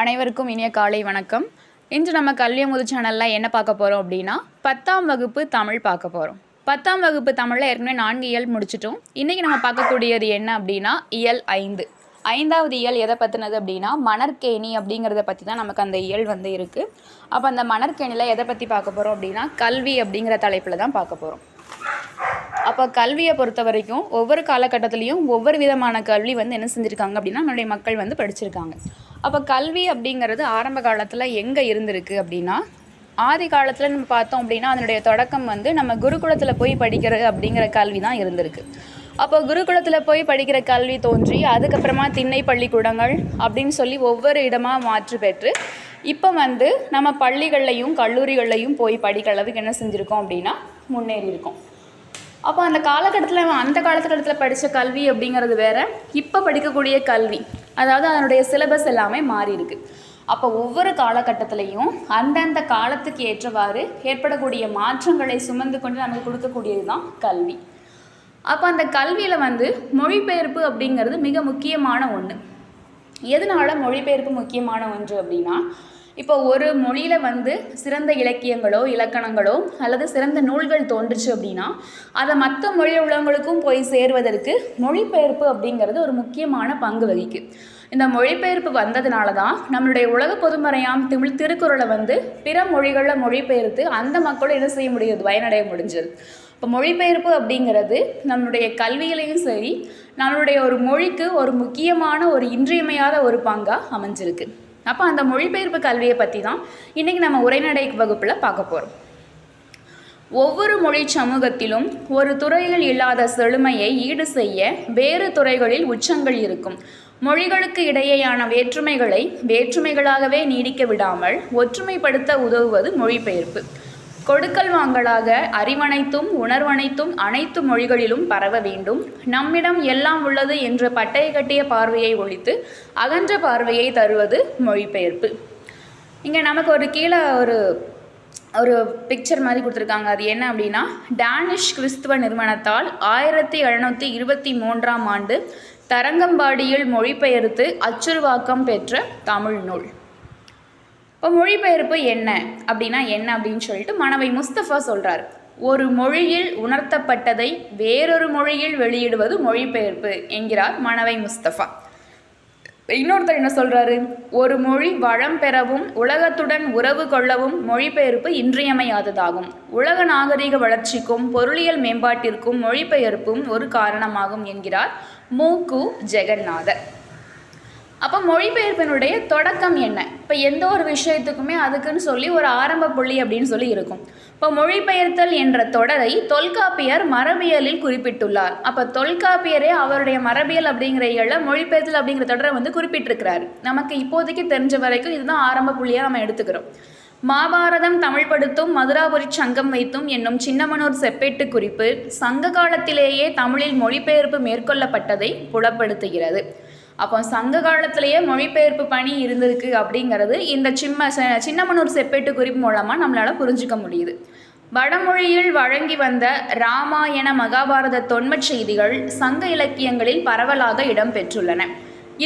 அனைவருக்கும் இனிய காலை வணக்கம். இன்று நம்ம கல்வியமுது சேனலில் என்ன பார்க்க போகிறோம் அப்படின்னா 10ஆம் வகுப்பு தமிழ் பார்க்க போகிறோம். 10ஆம் வகுப்பு தமிழில் ஏற்கனவே 4 இயல் முடிச்சிட்டோம். இன்றைக்கி நம்ம பார்க்கக்கூடியது என்ன அப்படின்னா இயல் 5. 5வது இயல் எதை பற்றினது அப்படின்னா மணற்கேணி அப்படிங்கிறத பற்றி தான் நமக்கு அந்த இயல் இருக்குது. அப்போ அந்த மணற்கேணியில் எதை பற்றி பார்க்க போகிறோம் அப்படின்னா கல்வி அப்படிங்கிற தலைப்பில் தான் பார்க்க போகிறோம். அப்போ கல்வியை பொறுத்த வரைக்கும் ஒவ்வொரு காலகட்டத்துலேயும் ஒவ்வொரு விதமான கல்வி என்ன செஞ்சுருக்காங்க அப்படின்னா நம்மளுடைய மக்கள் படிச்சிருக்காங்க. அப்போ கல்வி அப்படிங்கிறது ஆரம்ப காலத்தில் எங்கே இருந்திருக்கு அப்படின்னா ஆதி காலத்தில் நம்ம பார்த்தோம் அப்படின்னா அதனுடைய தொடக்கம் நம்ம குருகுலத்தில் போய் படிக்கிறது அப்படிங்கிற கல்வி தான் இருந்திருக்கு. அப்போ குருகுலத்தில் போய் படிக்கிற கல்வி தோன்றி அதுக்கப்புறமா திண்ணை பள்ளிக்கூடங்கள் அப்படின்னு சொல்லி ஒவ்வொரு இடமாக மாற்று பெற்று இப்போ நம்ம பள்ளிகள்லையும் கல்லூரிகள்லையும் போய் படிக்கிற அளவுக்கு என்ன செஞ்சுருக்கோம் அப்படின்னா முன்னேறி இருக்கோம். அப்போ அந்த காலகட்டத்தில் படித்த கல்வி அப்படிங்கிறது வேறு, இப்போ படிக்கக்கூடிய கல்வி அதாவது அதனுடைய சிலபஸ் எல்லாமே மாறி இருக்குது. அப்போ ஒவ்வொரு காலகட்டத்திலையும் அந்தந்த காலத்துக்கு ஏற்றவாறு ஏற்படக்கூடிய மாற்றங்களை சுமந்து கொண்டு நமக்கு கொடுக்கக்கூடியது தான் கல்வி. அப்போ அந்த கல்வியில் மொழிபெயர்ப்பு அப்படிங்கிறது மிக முக்கியமான ஒன்று. எதனால மொழிபெயர்ப்பு முக்கியமான ஒன்று அப்படின்னா இப்போ ஒரு மொழியில் சிறந்த இலக்கியங்களோ இலக்கணங்களோ அல்லது சிறந்த நூல்கள் தோன்றுச்சு அப்படின்னா அதை மற்ற மொழி உள்ளவங்களுக்கும் போய் சேருவதற்கு மொழிபெயர்ப்பு அப்படிங்கிறது ஒரு முக்கியமான பங்கு வகிக்கு. இந்த மொழிபெயர்ப்பு வந்ததுனால தான் நம்மளுடைய உலக பொதுமறையாம் தமிழ் திருக்குறளை பிற மொழிகளில் மொழிபெயர்த்து அந்த மக்களும் என்ன செய்ய முடியுது, பயனடைய முடிஞ்சது. இப்போ மொழிபெயர்ப்பு அப்படிங்கிறது நம்மளுடைய கல்வியிலையும் சரி நம்மளுடைய ஒரு மொழிக்கு ஒரு முக்கியமான ஒரு இன்றியமையாத ஒரு பங்காக அமைஞ்சிருக்கு. அப்போ அந்த மொழிபெயர்ப்பு கல்வியை பற்றி தான் இன்றைக்கி நம்ம உரைநடை வகுப்பில் பார்க்க போகிறோம். ஒவ்வொரு மொழி சமூகத்திலும் ஒரு துறையில் இல்லாத செழுமையை ஈடு செய்ய வேறு துறைகளில் உச்சங்கள் இருக்கும். மொழிகளுக்கு இடையேயான வேற்றுமைகளை வேற்றுமைகளாகவே நீடிக்க விடாமல் ஒற்றுமைப்படுத்த உதவுவது மொழிபெயர்ப்பு. கொடுக்கல் வாங்கலாக அறிவனைத்தும் உணர்வனைத்தும் அனைத்து மொழிகளிலும் பரவ வேண்டும். நம்மிடம் எல்லாம் உள்ளது என்ற பட்டை கட்டிய பார்வையை ஒழித்து அகன்ற பார்வையை தருவது மொழிபெயர்ப்பு. இங்கே நமக்கு ஒரு கீழே ஒரு பிக்சர் மாதிரி கொடுத்துருக்காங்க. அது என்ன அப்படின்னா டேனிஷ் கிறிஸ்துவ நிறுவனத்தால் 1723ஆம் ஆண்டு தரங்கம்பாடியில் மொழிபெயர்த்து அச்சுருவாக்கம் பெற்ற தமிழ் நூல். இப்போ மொழிபெயர்ப்பு என்ன அப்படின்னு சொல்லிட்டு மனவை முஸ்தபா சொல்கிறார். ஒரு மொழியில் உணர்த்தப்பட்டதை வேறொரு மொழியில் வெளியிடுவது மொழிபெயர்ப்பு என்கிறார் மனவை முஸ்தபா. இன்னொருத்தர் என்ன சொல்கிறாரு, ஒரு மொழி வளம் பெறவும் உலகத்துடன் உறவு கொள்ளவும் மொழிபெயர்ப்பு இன்றியமையாததாகும். உலக நாகரிக வளர்ச்சிக்கும் பொருளியல் மேம்பாட்டிற்கும் மொழிபெயர்ப்பும் ஒரு காரணமாகும் என்கிறார் மூக்கு ஜெகநாதர். அப்போ மொழிபெயர்ப்பினுடைய தொடக்கம் என்ன? இப்போ எந்த ஒரு விஷயத்துக்குமே அதுக்குன்னு சொல்லி ஒரு ஆரம்ப புள்ளி அப்படின்னு சொல்லி இருக்கும். இப்போ மொழிபெயர்த்தல் என்ற தொடரை தொல்காப்பியர் மரபியலில் குறிப்பிட்டுள்ளார். அப்போ தொல்காப்பியரே அவருடைய மரபியல் அப்படிங்கிற இயலில் மொழிபெயர்த்தல் அப்படிங்கிற தொடரை குறிப்பிட்டிருக்கிறாரு. நமக்கு இப்போதைக்கு தெரிஞ்ச வரைக்கும் இதுதான் ஆரம்ப புள்ளியாக நம்ம எடுத்துக்கிறோம். மாபாரதம் தமிழ்படுத்தும் மதுராபுரி சங்கம் வைத்தும் என்னும் சின்னமனூர் செப்பேட்டு குறிப்பு சங்க காலத்திலேயே தமிழில் மொழிபெயர்ப்பு மேற்கொள்ளப்பட்டதை புலப்படுத்துகிறது. அப்போ சங்க காலத்திலேயே மொழிபெயர்ப்பு பணி இருந்திருக்கு அப்படிங்கிறது இந்த சின்னமனூர் செப்பேட்டு குறிப்பு மூலமாக நம்மளால் புரிஞ்சிக்க முடியுது. வடமொழியில் வழங்கி வந்த இராமாயண மகாபாரத தொன்மச் செய்திகள் சங்க இலக்கியங்களில் பரவலாக இடம்பெற்றுள்ளன.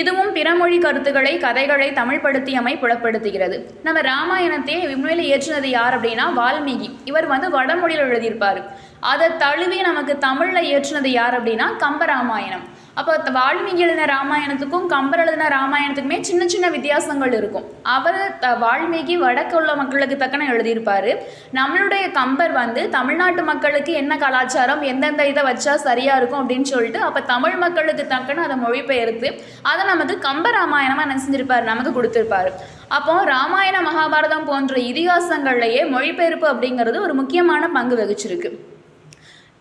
இதுவும் பிறமொழி கருத்துக்களை கதைகளை தமிழ்படுத்தியமை புலப்படுத்துகிறது. நம்ம ராமாயணத்தையே உண்மையில இயற்றினது யார் அப்படின்னா வால்மீகி. இவர் வடமொழியில் எழுதியிருப்பார். அதை தழுவி நமக்கு தமிழில் இயற்றினது யார் அப்படின்னா கம்பராமாயணம். அப்போ வால்மீகி எழுதின ராமாயணத்துக்கும் கம்பர் எழுதின ராமாயணத்துக்குமே சின்ன சின்ன வித்தியாசங்கள் இருக்கும். அவர் வால்மீகி வடக்கு உள்ள மக்களுக்கு தக்கன எழுதியிருப்பார். நம்மளுடைய கம்பர் தமிழ்நாட்டு மக்களுக்கு என்ன கலாச்சாரம் எந்தெந்த இதை வச்சா சரியாக இருக்கும் அப்படின்னு சொல்லிட்டு அப்போ தமிழ் மக்களுக்கு தக்கன அதை மொழிபெயர்த்து அதை நமக்கு கம்பராமாயணமாக என்ன செஞ்சிருப்பார், நமக்கு கொடுத்துருப்பார். அப்போ ராமாயண மகாபாரதம் போன்ற இதிகாசங்கள்லேயே மொழிபெயர்ப்பு அப்படிங்கிறது ஒரு முக்கியமான பங்கு வகிச்சிருக்கு.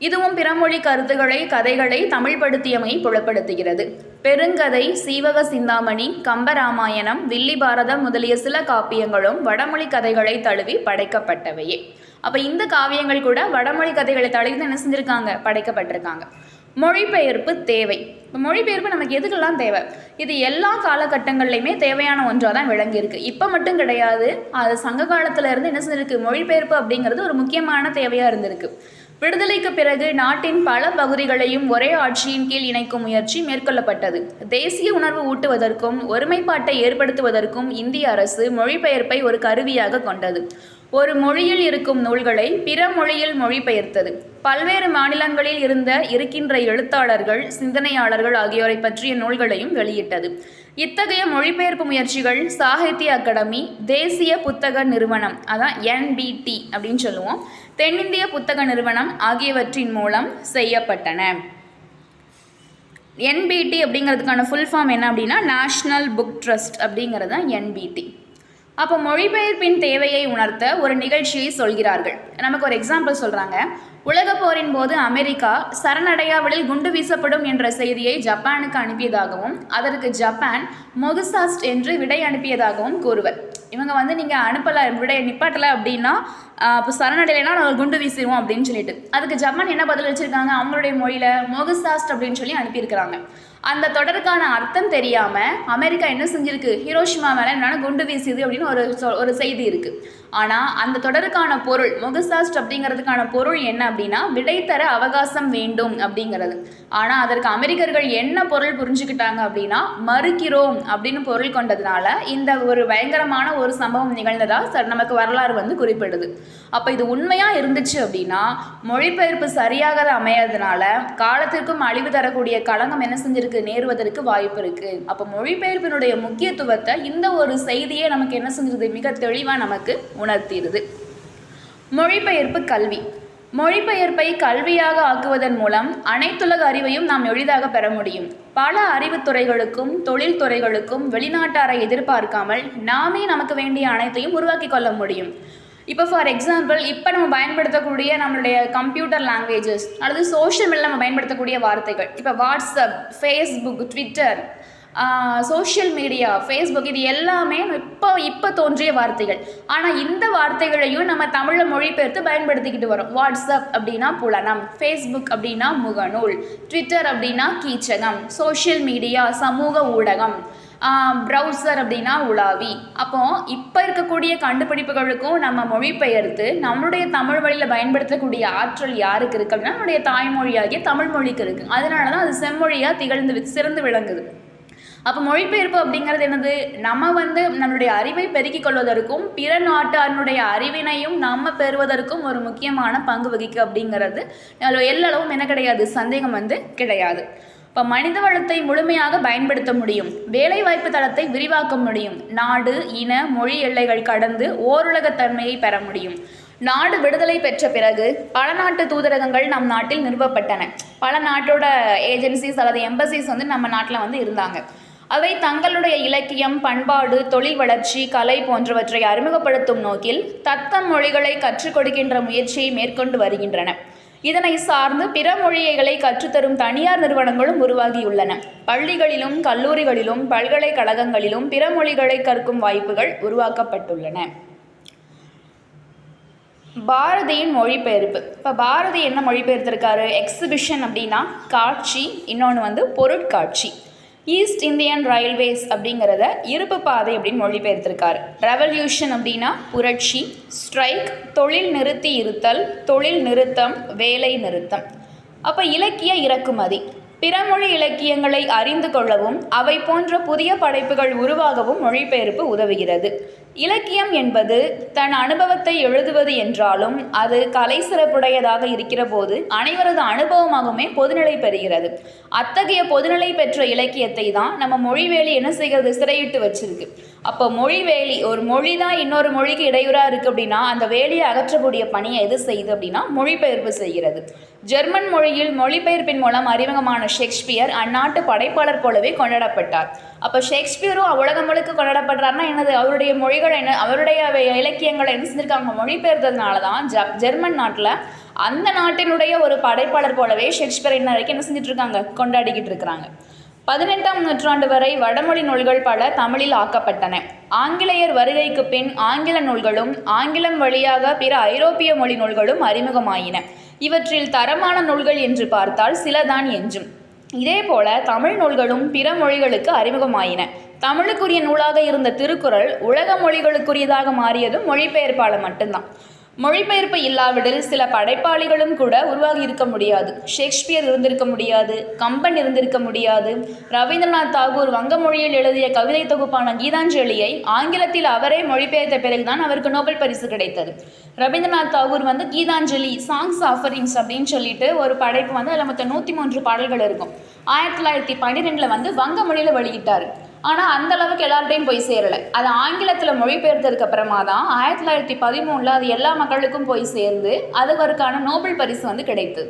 இதுவும் பிறமொழி கருத்துக்களை கதைகளை தமிழ்படுத்தியமை புலப்படுத்துகிறது. பெருங்கதை, சீவக சிந்தாமணி, கம்பராமாயணம், வில்லி பாரதம் முதலிய சில காப்பியங்களும் வடமொழி கதைகளை தழுவி படைக்கப்பட்டவையே. அப்போ இந்த காவியங்கள் கூட வடமொழி கதைகளை தழுவி என்ன செஞ்சுருக்காங்க, படைக்கப்பட்டிருக்காங்க. மொழிபெயர்ப்பு தேவை. இப்போ மொழிபெயர்ப்பு நமக்கு எதுக்கெல்லாம் தேவை? இது எல்லா காலகட்டங்கள்லையுமே தேவையான ஒன்றாக தான் விளங்கியிருக்கு. இப்போ மட்டும் கிடையாது, அது சங்க காலத்தில் இருந்து என்ன செஞ்சிருக்கு, மொழிபெயர்ப்பு அப்படிங்கிறது ஒரு முக்கியமான தேவையாக இருந்திருக்கு. விடுதலைக்கு பிறகு நாட்டின் பல பகுதிகளையும் ஒரே ஆட்சியின் கீழ் இணைக்கும் முயற்சி மேற்கொள்ளப்பட்டது. தேசிய உணர்வு ஊட்டுவதற்கும் ஒருமைப்பாட்டை ஏற்படுத்துவதற்கும் இந்திய அரசு மொழிபெயர்ப்பை ஒரு கருவியாக கொண்டது. ஒரு மொழியில் இருக்கும் நூல்களை பிற மொழியில் மொழிபெயர்த்தது. பல்வேறு மாநிலங்களில் இருக்கின்ற எழுத்தாளர்கள், சிந்தனையாளர்கள் ஆகியோரை பற்றிய நூல்களையும் வெளியிட்டது. இத்தகைய மொழிபெயர்ப்பு முயற்சிகள் சாகித்ய அகாடமி, தேசிய புத்தக நிறுவனம் அதான் NBT அப்படின்னு சொல்லுவோம், தென்னிந்திய புத்தக நிறுவனம் ஆகியவற்றின் மூலம் செய்யப்பட்டன. NBT அப்படிங்கிறதுக்கான ஃபுல் ஃபார்ம் என்ன அப்படின்னா நேஷ்னல் புக் ட்ரஸ்ட் அப்படிங்கிறது தான் NBT. அப்போ மொழிபெயர்ப்பின் தேவையை உணர்த்த ஒரு நிகழ்ச்சியை சொல்கிறார்கள். நமக்கு ஒரு எக்ஸாம்பிள் சொல்கிறாங்க. உலகப் போரின் போது அமெரிக்கா சரணடையாவலில் குண்டு வீசப்படும் என்ற செய்தியை ஜப்பானுக்கு அனுப்பியதாகவும் அதற்கு ஜப்பான் மொகுசாஸ்ட் என்று விடை அனுப்பியதாகவும் கூறுவர். இவங்க நீங்கள் அனுப்பலை, விடை நிப்பாட்டலை அப்படின்னா இப்போ சரணடையினா நாங்கள் குண்டு வீசிடுவோம் அப்படின்னு சொல்லிட்டு அதுக்கு ஜப்பான் என்ன பதில் வச்சுருக்காங்க, அவங்களுடைய மொழியில் மொகுசாஸ்ட் அப்படின்னு சொல்லி அனுப்பியிருக்கிறாங்க. அந்த தொடருக்கான அர்த்தம் தெரியாமல் அமெரிக்கா என்ன செஞ்சிருக்கு, ஹிரோஷிமா மேலே என்னென்னா குண்டு வீசுது அப்படின்னு ஒரு செய்தி இருக்குது. ஆனால் அந்த தொடருக்கான பொருள் மொகுசாஸ்ட் அப்படிங்கிறதுக்கான பொருள் என்ன அப்படின்னா விடை தர அவகாசம் வேண்டும் அப்படிங்கிறது. ஆனால் அதற்கு அமெரிக்கர்கள் என்ன பொருள் புரிஞ்சுக்கிட்டாங்க அப்படின்னா மறுக்கிறோம் அப்படின்னு பொருள் கொண்டதுனால இந்த ஒரு பயங்கரமான ஒரு சம்பவம் நிகழ்ந்ததாக நமக்கு வரலாறு குறிப்பிடுது. அப்போ இது உண்மையாக இருந்துச்சு அப்படின்னா மொழிபெயர்ப்பு சரியாக அமையாததுனால காலத்திற்கும் அழிவு தரக்கூடிய களங்கம் என்ன செஞ்சிருக்கு, நேருவதற்கு வாய்ப்பு இருக்குது. அப்போ மொழிபெயர்ப்பினுடைய முக்கியத்துவத்தை இந்த ஒரு செய்தியே நமக்கு என்ன செஞ்சிருது, மிக தெளிவாக நமக்கு உணர்த்திடுது. மொழிபெயர்ப்பு கல்வி. மொழிபெயர்ப்பை கல்வியாக ஆக்குவதன் மூலம் அனைத்துலக அறிவையும் நாம் எளிதாக பெற முடியும். பல அறிவுத்துறைகளுக்கும் தொழில்துறைகளுக்கும் வெளிநாட்டாரை எதிர்பார்க்காமல் நாமே நமக்கு வேண்டிய அனைத்தையும் உருவாக்கி கொள்ள முடியும். இப்போ ஃபார் எக்ஸாம்பிள் இப்போ நம்ம பயன்படுத்தக்கூடிய நம்மளுடைய கம்ப்யூட்டர் லாங்குவேஜஸ் அல்லது சோஷியல் மீடியா நம்ம பயன்படுத்தக்கூடிய வார்த்தைகள், இப்போ WhatsApp, Facebook, Twitter, social media, Facebook, இது எல்லாமே இப்போ தோன்றிய வார்த்தைகள். ஆனால் இந்த வார்த்தைகளையும் நம்ம தமிழில் மொழிபெயர்த்து பயன்படுத்திக்கிட்டு வரோம். வாட்ஸ்அப் அப்படின்னா புலனம், ஃபேஸ்புக் அப்படின்னா முகநூல், ட்விட்டர் அப்படின்னா கீச்சகம், சோஷியல் மீடியா சமூக ஊடகம், ப்ரௌசர் அப்படின்னா உலாவி. அப்போ இப்போ இருக்கக்கூடிய கண்டுபிடிப்புகளுக்கும் நம்ம மொழிபெயர்த்து நம்மளுடைய தமிழ் வழியில் பயன்படுத்தக்கூடிய ஆற்றல் யாருக்கு இருக்குது அப்படின்னா நம்மளுடைய தாய்மொழியாகிய தமிழ் மொழிக்கு இருக்குது. அதனால தான் அது செம்மொழியாக சிறந்து விளங்குது. அப்போ மொழிபெயர்ப்பு அப்படிங்கிறது என்னது, நம்ம நம்மளுடைய அறிவை பெருக்கிக் கொள்வதற்கும் பிற நாட்டாருடைய அறிவினையும் நம்ம பெறுவதற்கும் ஒரு முக்கியமான பங்கு வகிக்கு அப்படிங்கிறது எல்லளவும் என்ன கிடையாது, சந்தேகம் கிடையாது. இப்போ மனித வளத்தை முழுமையாக பயன்படுத்த முடியும், வேலைவாய்ப்பு தளத்தை விரிவாக்க முடியும், நாடு, இன, மொழி எல்லைகள் கடந்து ஓருலகத்தன்மையை பெற முடியும். நாடு விடுதலை பெற்ற பிறகு பல நாட்டு தூதரகங்கள் நம் நாட்டில் நிறுவப்பட்டன. பல நாட்டோட ஏஜென்சிஸ் அல்லது எம்பசிஸ் நம்ம நாட்டில் இருந்தாங்க. அவை தங்களுடைய இலக்கியம், பண்பாடு, தொழில் வளர்ச்சி, கலை போன்றவற்றை அறிமுகப்படுத்தும் நோக்கில் தத்தம் மொழிகளை கற்றுக் கொடுக்கின்ற முயற்சியை மேற்கொண்டு வருகின்றன. இதனை சார்ந்து பிற மொழிகளை கற்றுத்தரும் தனியார் நிறுவனங்களும் உருவாகியுள்ளன. பள்ளிகளிலும் கல்லூரிகளிலும் பல்கலைக்கழகங்களிலும் பிற மொழிகளை கற்கும் வாய்ப்புகள் உருவாக்கப்பட்டுள்ளன. பாரதியின் மொழிபெயர்ப்பு. இப்போ பாரதி என்ன மொழிபெயர்த்திருக்காரு, எக்ஸிபிஷன் அப்படின்னா காட்சி, இன்னொன்று பொருட்காட்சி. ஈஸ்ட் இந்தியன் ரயில்வேஸ் அப்படிங்கிறத இருப்பு பாதை அப்படின்னு மொழிபெயர்த்திருக்காரு. ரெவல்யூஷன் அப்படின்னா புரட்சி, ஸ்ட்ரைக் தொழில் நிறுத்தி இருத்தல், தொழில் நிறுத்தம் வேலை நிறுத்தம். அப்போ இலக்கிய இறக்குமதி, பிறமொழி இலக்கியங்களை அறிந்து கொள்ளவும் அவை போன்ற புதிய படைப்புகள் உருவாகவும் மொழிபெயர்ப்பு உதவுகிறது. இலக்கியம் என்பது தன் அனுபவத்தை எழுதுவது என்றாலும் அது கலை சிறப்புடையதாக இருக்கிற போது அனைவரது அனுபவமாகவுமே பொதுநிலை பெறுகிறது. அத்தகைய பொதுநிலை பெற்ற இலக்கியத்தை தான் நம்ம மொழிவேலி என்ன செய்கிறது, சிறையிட்டு வச்சிருக்கு. அப்போ மொழிவேலி, ஒரு மொழி தான் இன்னொரு மொழிக்கு இடையூறாக இருக்குது அப்படின்னா அந்த வேலியை அகற்றக்கூடிய பணியை எது செய்யுது அப்படின்னா மொழிபெயர்ப்பு செய்கிறது. ஜெர்மன் மொழியில் மொழிபெயர்ப்பின் மூலம் அறிமுகமான ஷேக்ஸ்பியர் அந்நாட்டு படைப்பாளர் போலவே கொண்டாடப்பட்டார். அப்போ ஷேக்ஸ்பியரும் உலகம் முழுக்க கொண்டாடப்படுறாருன்னா என்னது, அவருடைய மொழிகள் என்ன, அவருடைய இலக்கியங்களை என்ன செஞ்சுருக்காங்க, மொழிபெயர்த்ததுனால தான் ஜெர்மன் நாட்டில் அந்த நாட்டினுடைய ஒரு படைப்பாளர் போலவே ஷேக்ஸ்பியர் இன்ன வரைக்கும் என்ன செஞ்சுட்டு இருக்காங்க, கொண்டாடிக்கிட்டு இருக்கிறாங்க. 18ஆம் நூற்றாண்டு வரை வடமொழி நூல்கள் பல தமிழில் ஆக்கப்பட்டன. ஆங்கிலேயர் வருகைக்கு பின் ஆங்கில நூல்களும் ஆங்கிலம் வழியாக பிற ஐரோப்பிய மொழி நூல்களும் அறிமுகமாயின. இவற்றில் தரமான நூல்கள் என்று பார்த்தால் சிலதான் எஞ்சும். இதேபோல தமிழ் நூல்களும் பிற மொழிகளுக்கு அறிமுகமாயின. தமிழுக்குரிய நூலாக இருந்த திருக்குறள் உலக மொழிகளுக்குரியதாக மாறியதும் மொழிபெயர்ப்பால் மட்டும்தான். மொழிபெயர்ப்பு இல்லாவிடில் சில படைப்பாளிகளும் கூட உருவாகி இருக்க முடியாது. ஷேக்ஸ்பியர் இருந்திருக்க முடியாது, கம்பன் இருந்திருக்க முடியாது. ரவீந்திரநாத் தாகூர் வங்க மொழியில் எழுதிய கவிதை தொகுப்பான கீதாஞ்சலியை ஆங்கிலத்தில் அவரே மொழிபெயர்த்த பிறகுதான் அவருக்கு நோபல் பரிசு கிடைத்தது. ரவீந்திரநாத் தாகூர் கீதாஞ்சலி சாங்ஸ் ஆஃபரிங்ஸ் அப்படின்னு சொல்லிட்டு ஒரு படைப்பு அதில் மொத்தம் 103 பாடல்கள் இருக்கும். 1912 வங்க மொழியில் வெளியிட்டார். ஆனால் அந்த அளவுக்கு எல்லார்ட்டையும் போய் சேரலை. அது ஆங்கிலத்தில் மொழிபெயர்த்ததுக்கு அப்புறமா தான் 1913 அது எல்லா மக்களுக்கும் போய் சேர்ந்து அதுவருக்கான நோபல் பரிசு கிடைத்தது.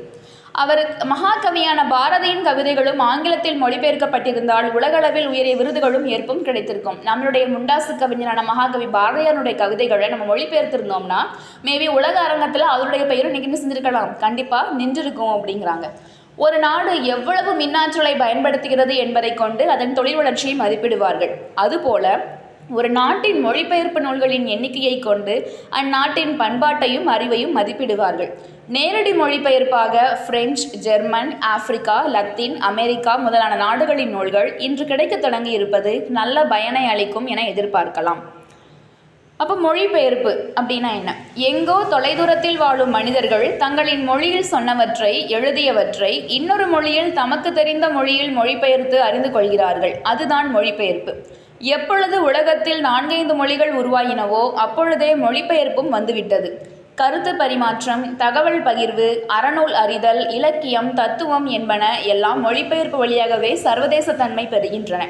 அவர் மகாகவியான பாரதியின் கவிதைகளும் ஆங்கிலத்தில் மொழிபெயர்க்கப்பட்டிருந்தால் உலகளவில் உயரிய விருதுகளும் ஏற்பும் கிடைத்திருக்கும். நம்மளுடைய முண்டாசு கவிஞரான மகாகவி பாரதியாருடைய கவிதைகளை நம்ம மொழிபெயர்த்திருந்தோம்னா மேபி உலக அரங்கத்தில் அவருடைய பெயரும் இன்னைக்கு செஞ்சிருக்கலாம், கண்டிப்பாக நின்றிருக்கும் அப்படிங்கிறாங்க. ஒரு நாடு எவ்வளவு மின்னாற்றலை பயன்படுத்துகிறது என்பதை கொண்டு அதன் தொழில் வளர்ச்சியை மதிப்பிடுவார்கள். அதுபோல ஒரு நாட்டின் மொழிபெயர்ப்பு நூல்களின் எண்ணிக்கையை கொண்டு அந்நாட்டின் பண்பாட்டையும் அறிவையும் மதிப்பிடுவார்கள். நேரடி மொழிபெயர்ப்பாக French, German, Africa, Latin America முதலான நாடுகளின் நூல்கள் இன்று கிடைக்க தொடங்கி இருப்பது நல்ல பயனை அளிக்கும் என எதிர்பார்க்கலாம். அப்போ மொழிபெயர்ப்பு அப்படின்னா என்ன? எங்கோ தொலைதூரத்தில் வாழும் மனிதர்கள் தங்களின் மொழியில் சொன்னவற்றை, எழுதியவற்றை இன்னொரு மொழியில் தமக்கு தெரிந்த மொழியில் மொழிபெயர்த்து அறிந்து கொள்கிறார்கள். அதுதான் மொழிபெயர்ப்பு. எப்பொழுது உலகத்தில் 4-5 மொழிகள் உருவாயினவோ அப்பொழுதே மொழிபெயர்ப்பும் வந்துவிட்டது. கருத்து பரிமாற்றம், தகவல் பகிர்வு, அறநூல் அறிதல், இலக்கியம், தத்துவம் என்பன எல்லாம் மொழிபெயர்ப்பு வழியாகவே சர்வதேச தன்மை பெறுகின்றன.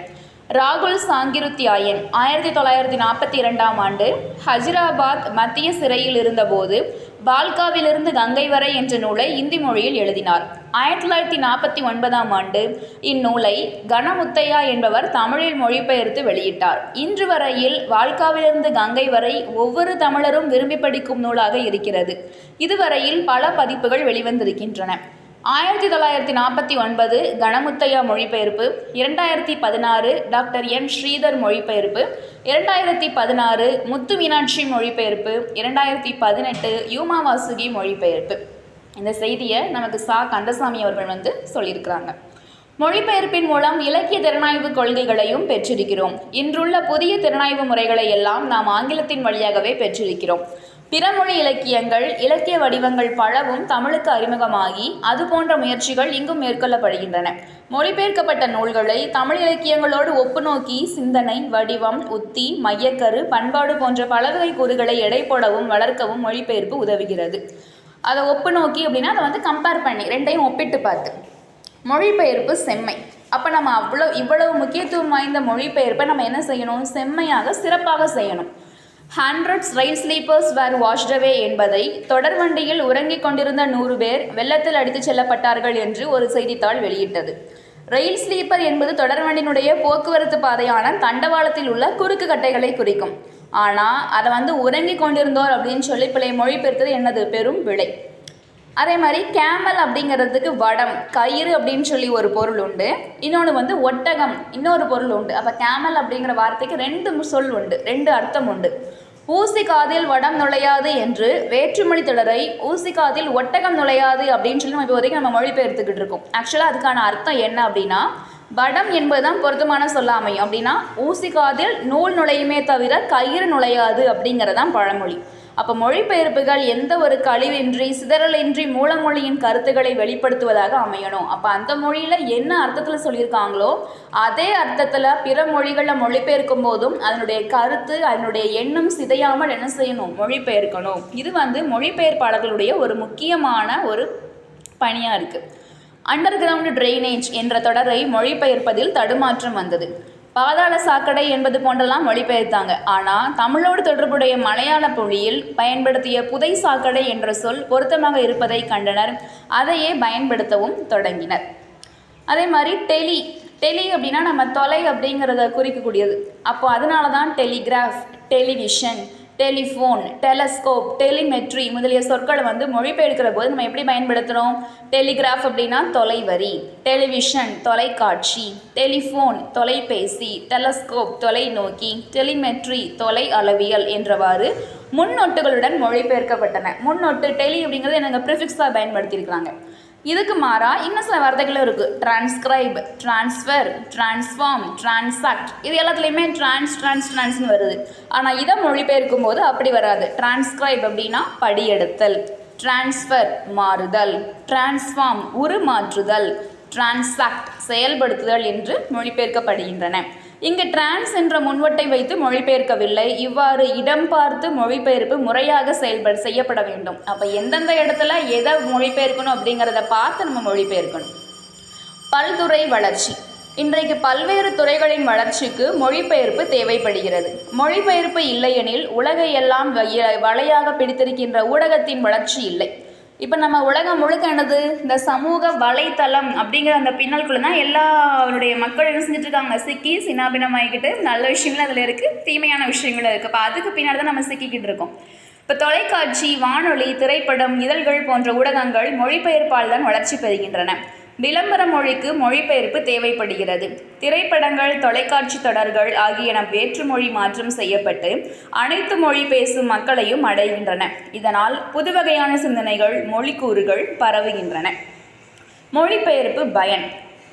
ராகுல் சாங்கிருத்யாயன் 1942 ஹஜிராபாத் மத்திய சிறையில் இருந்தபோது பால்காவிலிருந்து கங்கை வரை என்ற நூலை இந்தி மொழியில் எழுதினார். 1949 இந்நூலை கணமுத்தையா என்பவர் தமிழில் மொழிபெயர்த்து வெளியிட்டார். இன்று வரையில் வால்காவிலிருந்து கங்கை வரை ஒவ்வொரு தமிழரும் விரும்பி படிக்கும் நூலாக இருக்கிறது. இதுவரையில் பல பதிப்புகள் வெளிவந்திருக்கின்றன. 1949 கணமுத்தையா மொழிபெயர்ப்பு, 2016 டாக்டர் என் ஸ்ரீதர் மொழிபெயர்ப்பு, 2016 முத்து மீனாட்சி மொழிபெயர்ப்பு, 2018 யூமா வாசுகி மொழிபெயர்ப்பு. இந்த செய்தியை நமக்கு கந்தசாமி அவர்கள் சொல்லியிருக்கிறாங்க. மொழிபெயர்ப்பின் மூலம் இலக்கிய திறனாய்வு கொள்கைகளையும் பெற்றிருக்கிறோம். இன்றுள்ள புதிய திறனாய்வு முறைகளை எல்லாம் நாம் ஆங்கிலத்தின் வழியாகவே பெற்றிருக்கிறோம். பிறமொழி இலக்கியங்கள், இலக்கிய வடிவங்கள் பலவும் தமிழுக்கு அறிமுகமாகி அது போன்ற முயற்சிகள் இங்கும் மேற்கொள்ளப்படுகின்றன. மொழிபெயர்க்கப்பட்ட நூல்களை தமிழ் இலக்கியங்களோடு ஒப்பு நோக்கி சிந்தனை, வடிவம், உத்தி, மையக்கரு, பண்பாடு போன்ற பலவகை கூறுகளை எடை போடவும் வளர்க்கவும் மொழிபெயர்ப்பு உதவுகிறது. அதை ஒப்பு நோக்கி அப்படின்னா அதை கம்பேர் பண்ணி ரெண்டையும் ஒப்பிட்டு பார்த்து மொழிபெயர்ப்பு செம்மை. அப்போ நம்ம இவ்வளவு முக்கியத்துவம் வாய்ந்த மொழிபெயர்ப்பை நம்ம என்ன செய்யணும்? செம்மையாக, சிறப்பாக செய்யணும். ஹண்ட்ரட்ஸ் ரயில் ஸ்லீப்பர்ஸ் வேர் வாஷ்ட் அவே என்பதை தொடர்வண்டியில் உறங்கிக் கொண்டிருந்த 100 பேர் வெள்ளத்தில் அடித்துச் செல்லப்பட்டார்கள் என்று ஒரு செய்தித்தாள் வெளியிட்டது. ரயில் ஸ்லீப்பர் என்பது தொடர்வண்டியினுடைய போக்குவரத்து பாதையான தண்டவாளத்தில் உள்ள குறுக்கு கட்டைகளை குறிக்கும். ஆனால் அதை உறங்கிக் கொண்டிருந்தோர் அப்படின்னு சொல்லி மொழிபெயர்த்தது என்னது? பெரும் விளை. அதே மாதிரி கேமல் அப்படிங்கிறதுக்கு வடம், கயிறு அப்படின்னு சொல்லி ஒரு பொருள் உண்டு. இன்னொன்று ஒட்டகம் இன்னொரு பொருள் உண்டு. அப்போ கேமல் அப்படிங்கிற வார்த்தைக்கு 2 சொல் உண்டு, 2 அர்த்தம் உண்டு. ஊசி காதில் வடம் நுழையாது என்று வேற்றுமொழி தொடரை ஊசி காதில் ஒட்டகம் நுழையாது அப்படின்னு சொல்லி நம்ம இப்போ வரைக்கும் நம்ம மொழிபெயர்த்துக்கிட்டு இருக்கோம். ஆக்சுவலாக அதுக்கான அர்த்தம் என்ன அப்படின்னா, வடம் என்பதுதான் பொருத்தமான சொல்ல அமையும். அப்படின்னா ஊசி காதில் நூல் நுழையுமே தவிர கயிறு நுழையாது அப்படிங்கிறதான் பழமொழி. அப்போ மொழிபெயர்ப்புகள் எந்த ஒரு கழிவின்றி, சிதறலின்றி மூலமொழியின் கருத்துக்களை வெளிப்படுத்துவதாக அமையணும். அப்போ அந்த மொழியில் என்ன அர்த்தத்தில் சொல்லியிருக்காங்களோ அதே அர்த்தத்தில் பிற மொழிகளில் மொழிபெயர்க்கும் போதும் அதனுடைய கருத்து, அதனுடைய எண்ணம் சிதையாமல் என்ன செய்யணும்? மொழிபெயர்க்கணும். இது மொழிபெயர்ப்பாளர்களுடைய ஒரு முக்கியமான ஒரு பணியாக இருக்குது. அண்டர் கிரவுண்ட் ட்ரெயினேஜ் என்ற தொடரை மொழிபெயர்ப்பதில் தடுமாற்றம் வந்தது. பாதாள சாக்கடை என்பது போன்றெல்லாம் மொழிபெயர்த்தாங்க. ஆனால் தமிழோடு தொடர்புடைய மலையாள மொழியில் பயன்படுத்திய புதை சாக்கடை என்ற சொல் பொருத்தமாக இருப்பதை கண்டனர். அதையே பயன்படுத்தவும் தொடங்கினர். அதே மாதிரி டெலி அப்படின்னா நம்ம தொலை அப்படிங்கிறத குறிக்கக்கூடியது. அப்போ அதனால தான் telegraph, television, telephone, telescope, telemetry முதலிய சொற்களை மொழிபெயர்க்கிற போது நம்ம எப்படி பயன்படுத்துகிறோம்? டெலிகிராஃப் அப்படின்னா தொலைவரி, டெலிவிஷன் தொலைக்காட்சி, டெலிஃபோன் தொலைபேசி, டெலஸ்கோப் தொலைநோக்கி, டெலிமெட்ரி தொலை அளவியல் என்றவாறு முன்னொட்டுகளுடன் மொழிபெயர்க்கப்பட்டன. முன்னொட்டு டெலி அப்படிங்கிறது எனக்கு ப்ரிஃபிக்ஸாக பயன்படுத்தியிருக்கிறாங்க. இதுக்கு மாறா இன்னும் சில வார்த்தைகளும் இருக்குது. டிரான்ஸ்கிரைப், டிரான்ஸ்ஃபர், டிரான்ஸ்ஃபார்ம், டிரான்சாக்ட், இது எல்லாத்துலேயுமே டிரான்ஸ்னு வருது. ஆனால் இதை மொழிபெயர்க்கும் போது அப்படி வராது. டிரான்ஸ்கிரைப் அப்படின்னா படியெடுத்தல், டிரான்ஸ்ஃபர் மாறுதல், டிரான்ஸ்ஃபார்ம் உருமாற்றுதல், டிரான்சாக்ட் செயல்படுத்துதல் என்று மொழிபெயர்க்கப்படுகின்றன. இங்கு டிரான்ஸ் என்ற முன்வட்டை வைத்து மொழிபெயர்க்கவில்லை. இவ்வாறு இடம் பார்த்து மொழிபெயர்ப்பு முறையாக செய்யப்பட வேண்டும். அப்போ எந்தெந்த இடத்துல எதை மொழிபெயர்க்கணும் அப்படிங்கிறத பார்த்து நம்ம மொழிபெயர்க்கணும். பல்துறை வளர்ச்சி. இன்றைக்கு பல்வேறு துறைகளின் வளர்ச்சிக்கு மொழிபெயர்ப்பு தேவைப்படுகிறது. மொழிபெயர்ப்பு இல்லையெனில் உலகை எல்லாம் வலையாக பிடித்திருக்கின்ற ஊடகத்தின் வளர்ச்சி இல்லை. இப்போ நம்ம உலகம் முழுக்க என்னது, இந்த சமூக வலைத்தளம் அப்படிங்கிற அந்த பின்னல்குள்ள தான் எல்லாருடைய மக்கள் என்ன செஞ்சுட்டு இருக்காங்க, சிக்கி சின்னாபின்னமாகிக்கிட்டு நல்ல விஷயங்களும் அதில் இருக்குது, தீமையான விஷயங்களும் இருக்குது. இப்போ அதுக்கு பின்னாடி தான் நம்ம சிக்கிக்கிட்டு இருக்கோம். இப்போ தொலைக்காட்சி, வானொலி, திரைப்படம், இதழ்கள் போன்ற ஊடகங்கள் மொழிபெயர்ப்பால் தான் வளர்ச்சி பெறுகின்றன. விளம்பர மொழிக்கு மொழிபெயர்ப்பு தேவைப்படுகிறது. திரைப்படங்கள், தொலைக்காட்சி தொடர்கள் ஆகியன வேற்றுமொழி மாற்றம் செய்யப்பட்டு அனைத்து மொழி பேசும் மக்களையும் அடைகின்றன. இதனால் புதுவகையான சிந்தனைகள், மொழிக்கூறுகள் பரவுகின்றன. மொழிபெயர்ப்பு பயன்.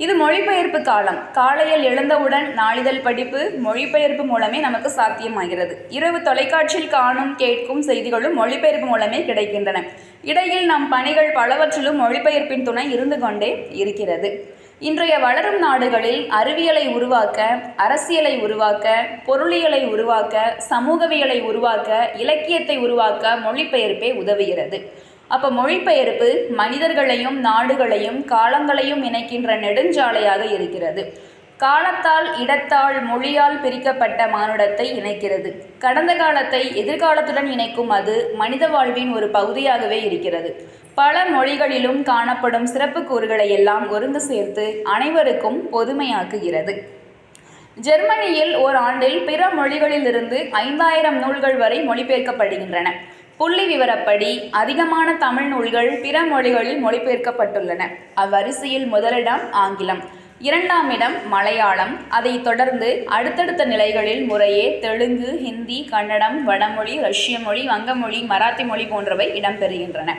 இது மொழிபெயர்ப்பு காலம். காலையில் எழுந்தவுடன் நாளிதழ் படிப்பு மொழிபெயர்ப்பு மூலமே நமக்கு சாத்தியமாகிறது. இரவு தொலைக்காட்சியில் காணும் கேட்கும் செய்திகளும் மொழிபெயர்ப்பு மூலமே கிடைக்கின்றன. இடையில் நம் பணிகள் பலவற்றிலும் மொழிபெயர்ப்பின் துணை இருந்து கொண்டே இருக்கிறது. இன்றைய வளரும் நாடுகளில் அறிவியலை உருவாக்க, அரசியலை உருவாக்க, பொருளியலை உருவாக்க, சமூகவியலை உருவாக்க, இலக்கியத்தை உருவாக்க மொழிபெயர்ப்பே உதவுகிறது. அப்போ மொழிபெயர்ப்பு மனிதர்களையும் நாடுகளையும் காலங்களையும் இணைக்கின்ற நெடுஞ்சாலையாக இருக்கிறது. காலத்தால், இடத்தால், மொழியால் பிரிக்கப்பட்ட மானுடத்தை இணைக்கிறது. கடந்த காலத்தை எதிர்காலத்துடன் இணைக்கும் அது மனித வாழ்வின் ஒரு பகுதியாகவே இருக்கிறது. பல மொழிகளிலும் காணப்படும் சிறப்பு கூறுகளை எல்லாம் ஒருங்கு சேர்த்து அனைவருக்கும் பொதுமையாக்குகிறது. ஜெர்மனியில் ஓராண்டில் பிற மொழிகளிலிருந்து 5000 நூல்கள் வரை மொழிபெயர்க்கப்படுகின்றன. புள்ளி விவரப்படி அதிகமான தமிழ் நூல்கள் பிற மொழிகளில் மொழிபெயர்க்கப்பட்டுள்ளன. அவ்வரிசையில் முதலிடம் ஆங்கிலம், இரண்டாம் இடம் மலையாளம், அதைத் தொடர்ந்து அடுத்தடுத்த நிலைகளில் முறையே தெலுங்கு, ஹிந்தி, கன்னடம், வடமொழி, ரஷ்ய மொழி, வங்கமொழி, மராத்தி மொழி போன்றவை இடம்பெறுகின்றன.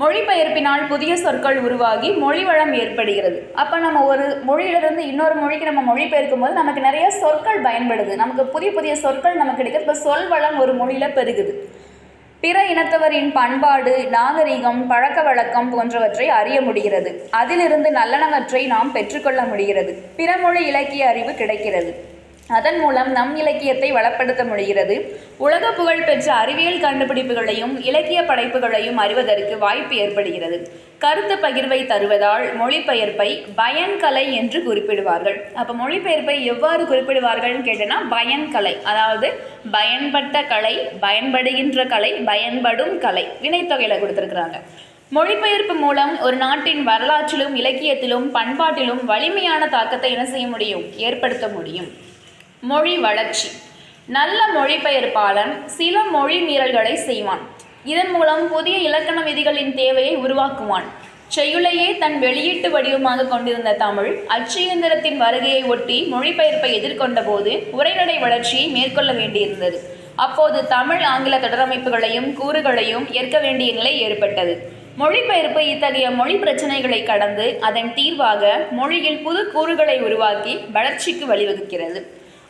மொழிபெயர்ப்பினால் புதிய சொற்கள் உருவாகி மொழி வளம் ஏற்படுகிறது. அப்போ நம்ம ஒரு மொழியிலிருந்து இன்னொரு மொழிக்கு நம்ம மொழிபெயர்க்கும் போது நமக்கு நிறைய சொற்கள் பயன்படுது. நமக்கு புதிய புதிய சொற்கள் நமக்கு கிடைக்குது. இப்போ சொல் வளம் ஒரு மொழியில் பெருகுது. பிற இனத்தவரின் பண்பாடு, நாகரிகம், பழக்க வழக்கம் போன்றவற்றை அறிய முடிகிறது. அதிலிருந்து நல்லனவற்றை நாம் பெற்றுக்கொள்ள முடிகிறது. பிறமொழி இலக்கிய அறிவு கிடைக்கிறது. அதன் மூலம் நம் இலக்கியத்தை வளப்படுத்த முடிகிறது. உலக புகழ் பெற்ற அறிவியல் கண்டுபிடிப்புகளையும் இலக்கிய படைப்புகளையும் அறிவதற்கு வாய்ப்பு ஏற்படுகிறது. கருத்து பகிர்வை தருவதால் மொழிபெயர்ப்பை பயன்கலை என்று குறிப்பிடுவார்கள். அப்போ மொழிபெயர்ப்பை எவ்வாறு குறிப்பிடுவார்கள்னு கேட்டோன்னா பயன்கலை, அதாவது பயன்பட்ட கலை, பயன்படுகின்ற கலை, பயன்படும் கலை, வினைத்தொகையில் கொடுத்துருக்குறாங்க. மொழிபெயர்ப்பு மூலம் ஒரு நாட்டின் வரலாற்றிலும் இலக்கியத்திலும் பண்பாட்டிலும் வலிமையான தாக்கத்தை என்ன செய்ய முடியும், ஏற்படுத்த முடியும். மொழி வளர்ச்சி. நல்ல மொழிபெயர்ப்பாளன் சில மொழி மீறல்களை செய்வான். இதன் மூலம் புதிய இலக்கண விதிகளின் தேவையை உருவாக்குவான். செய்யுளையே தன் வெளியீட்டு வடிவமாக கொண்டிருந்த தமிழ் அச்சு இயந்திரத்தின் வருகையை ஒட்டி மொழிபெயர்ப்பை எதிர்கொண்ட போது உரைநடை வளர்ச்சியை மேற்கொள்ள வேண்டியிருந்தது. அப்போது தமிழ் ஆங்கில தொடரமைப்புகளையும் கூறுகளையும் ஏற்க வேண்டிய நிலை ஏற்பட்டது. மொழிபெயர்ப்பு இத்தகைய மொழி பிரச்சனைகளை கடந்து அதன் தீர்வாக மொழியில் புது கூறுகளை உருவாக்கி வளர்ச்சிக்கு வழிவகுக்கிறது.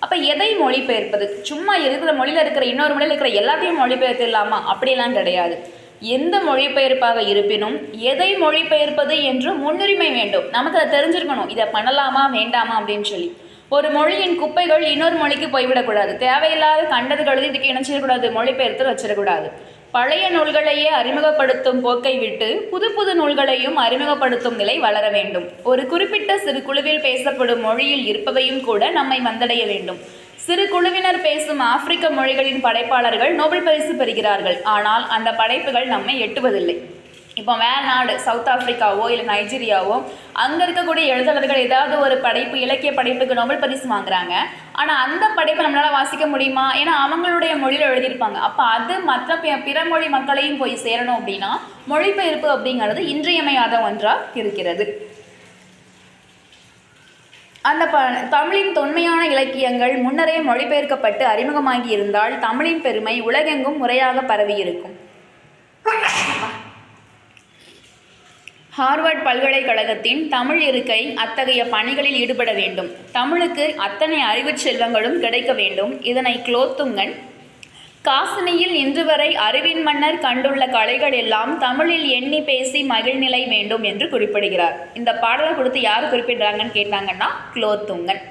அப்போ எதை மொழிபெயர்ப்பது? சும்மா இருக்கிற மொழியில் இருக்கிற இன்னொரு மொழியில் இருக்கிற எல்லாத்தையும் மொழிபெயர்த்திடலாமா? அப்படிலாம் கிடையாது. எந்த மொழிபெயர்ப்பாக இருப்பினும் எதை மொழிபெயர்ப்பது என்று முன்னுரிமை வேண்டும். நமக்கு அதை தெரிஞ்சிருக்கணும், இதை பண்ணலாமா வேண்டாமா அப்படின்னு சொல்லி. ஒரு மொழியின் குப்பைகள் இன்னொரு மொழிக்கு போய்விடக்கூடாது. தேவையில்லாத கண்டதுகளுக்கு இதுக்கு இணைச்சிடக்கூடாது, மொழிபெயர்த்து வச்சிடக்கூடாது. பழைய நூல்களையே அறிமுகப்படுத்தும் போக்கை விட்டு புது புது நூல்களையும் அறிமுகப்படுத்தும் நிலை வளர வேண்டும். ஒரு குறிப்பிட்ட சிறு குழுவில் பேசப்படும் மொழியில் இருப்பவையும் கூட நம்மை வந்தடைய வேண்டும். சிறு குழுவினர் பேசும் ஆப்பிரிக்க மொழிகளின் படைப்பாளர்கள் நோபல் பரிசு பெறுகிறார்கள். ஆனால் அந்த படைப்புகள் நம்மை எட்டுவதில்லை. இப்போ வேறு நாடு, சவுத் ஆப்பிரிக்காவோ இல்லை நைஜீரியாவோ, அங்கே இருக்கக்கூடிய எழுத்தாளர்கள் ஏதாவது ஒரு படைப்பு, இலக்கிய படைப்புக்கு நோபல் பரிசு வாங்குறாங்க. ஆனால் அந்த படைப்பை நம்மளால் வாசிக்க முடியுமா? ஏன்னா அவங்களுடைய மொழியில் எழுதியிருப்பாங்க. அப்போ அது மற்ற பிற மொழி மக்களையும் போய் சேரணும் அப்படின்னா மொழிபெயர்ப்பு அப்படிங்கிறது இன்றியமையாத ஒன்றாக இருக்கிறது. அந்த தமிழின் தொன்மையான இலக்கியங்கள் முன்னரே மொழிபெயர்க்கப்பட்டு அறிமுகமாகி இருந்தால் தமிழின் பெருமை உலகெங்கும் முறையாக பரவியிருக்கும். ஹார்வர்ட் பல்கலைக்கழகத்தின் தமிழ் இருக்கை அத்தகைய பணிகளில் ஈடுபட வேண்டும். தமிழுக்கு அத்தனை அறிவுச் செல்வங்களும் கிடைக்க வேண்டும். இதனை குலோத்துங்கன் காசினியில் இன்று வரை அறிவின் மன்னர் கண்டுள்ள கலைகள் எல்லாம் தமிழில் எண்ணி பேசி மகிழ்நிலை வேண்டும் என்று குறிப்பிடுகிறார். இந்த பாடலை கொடுத்து யார் குறிப்பிடுறாங்கன்னு கேட்டாங்கன்னா குலோத்துங்கன்.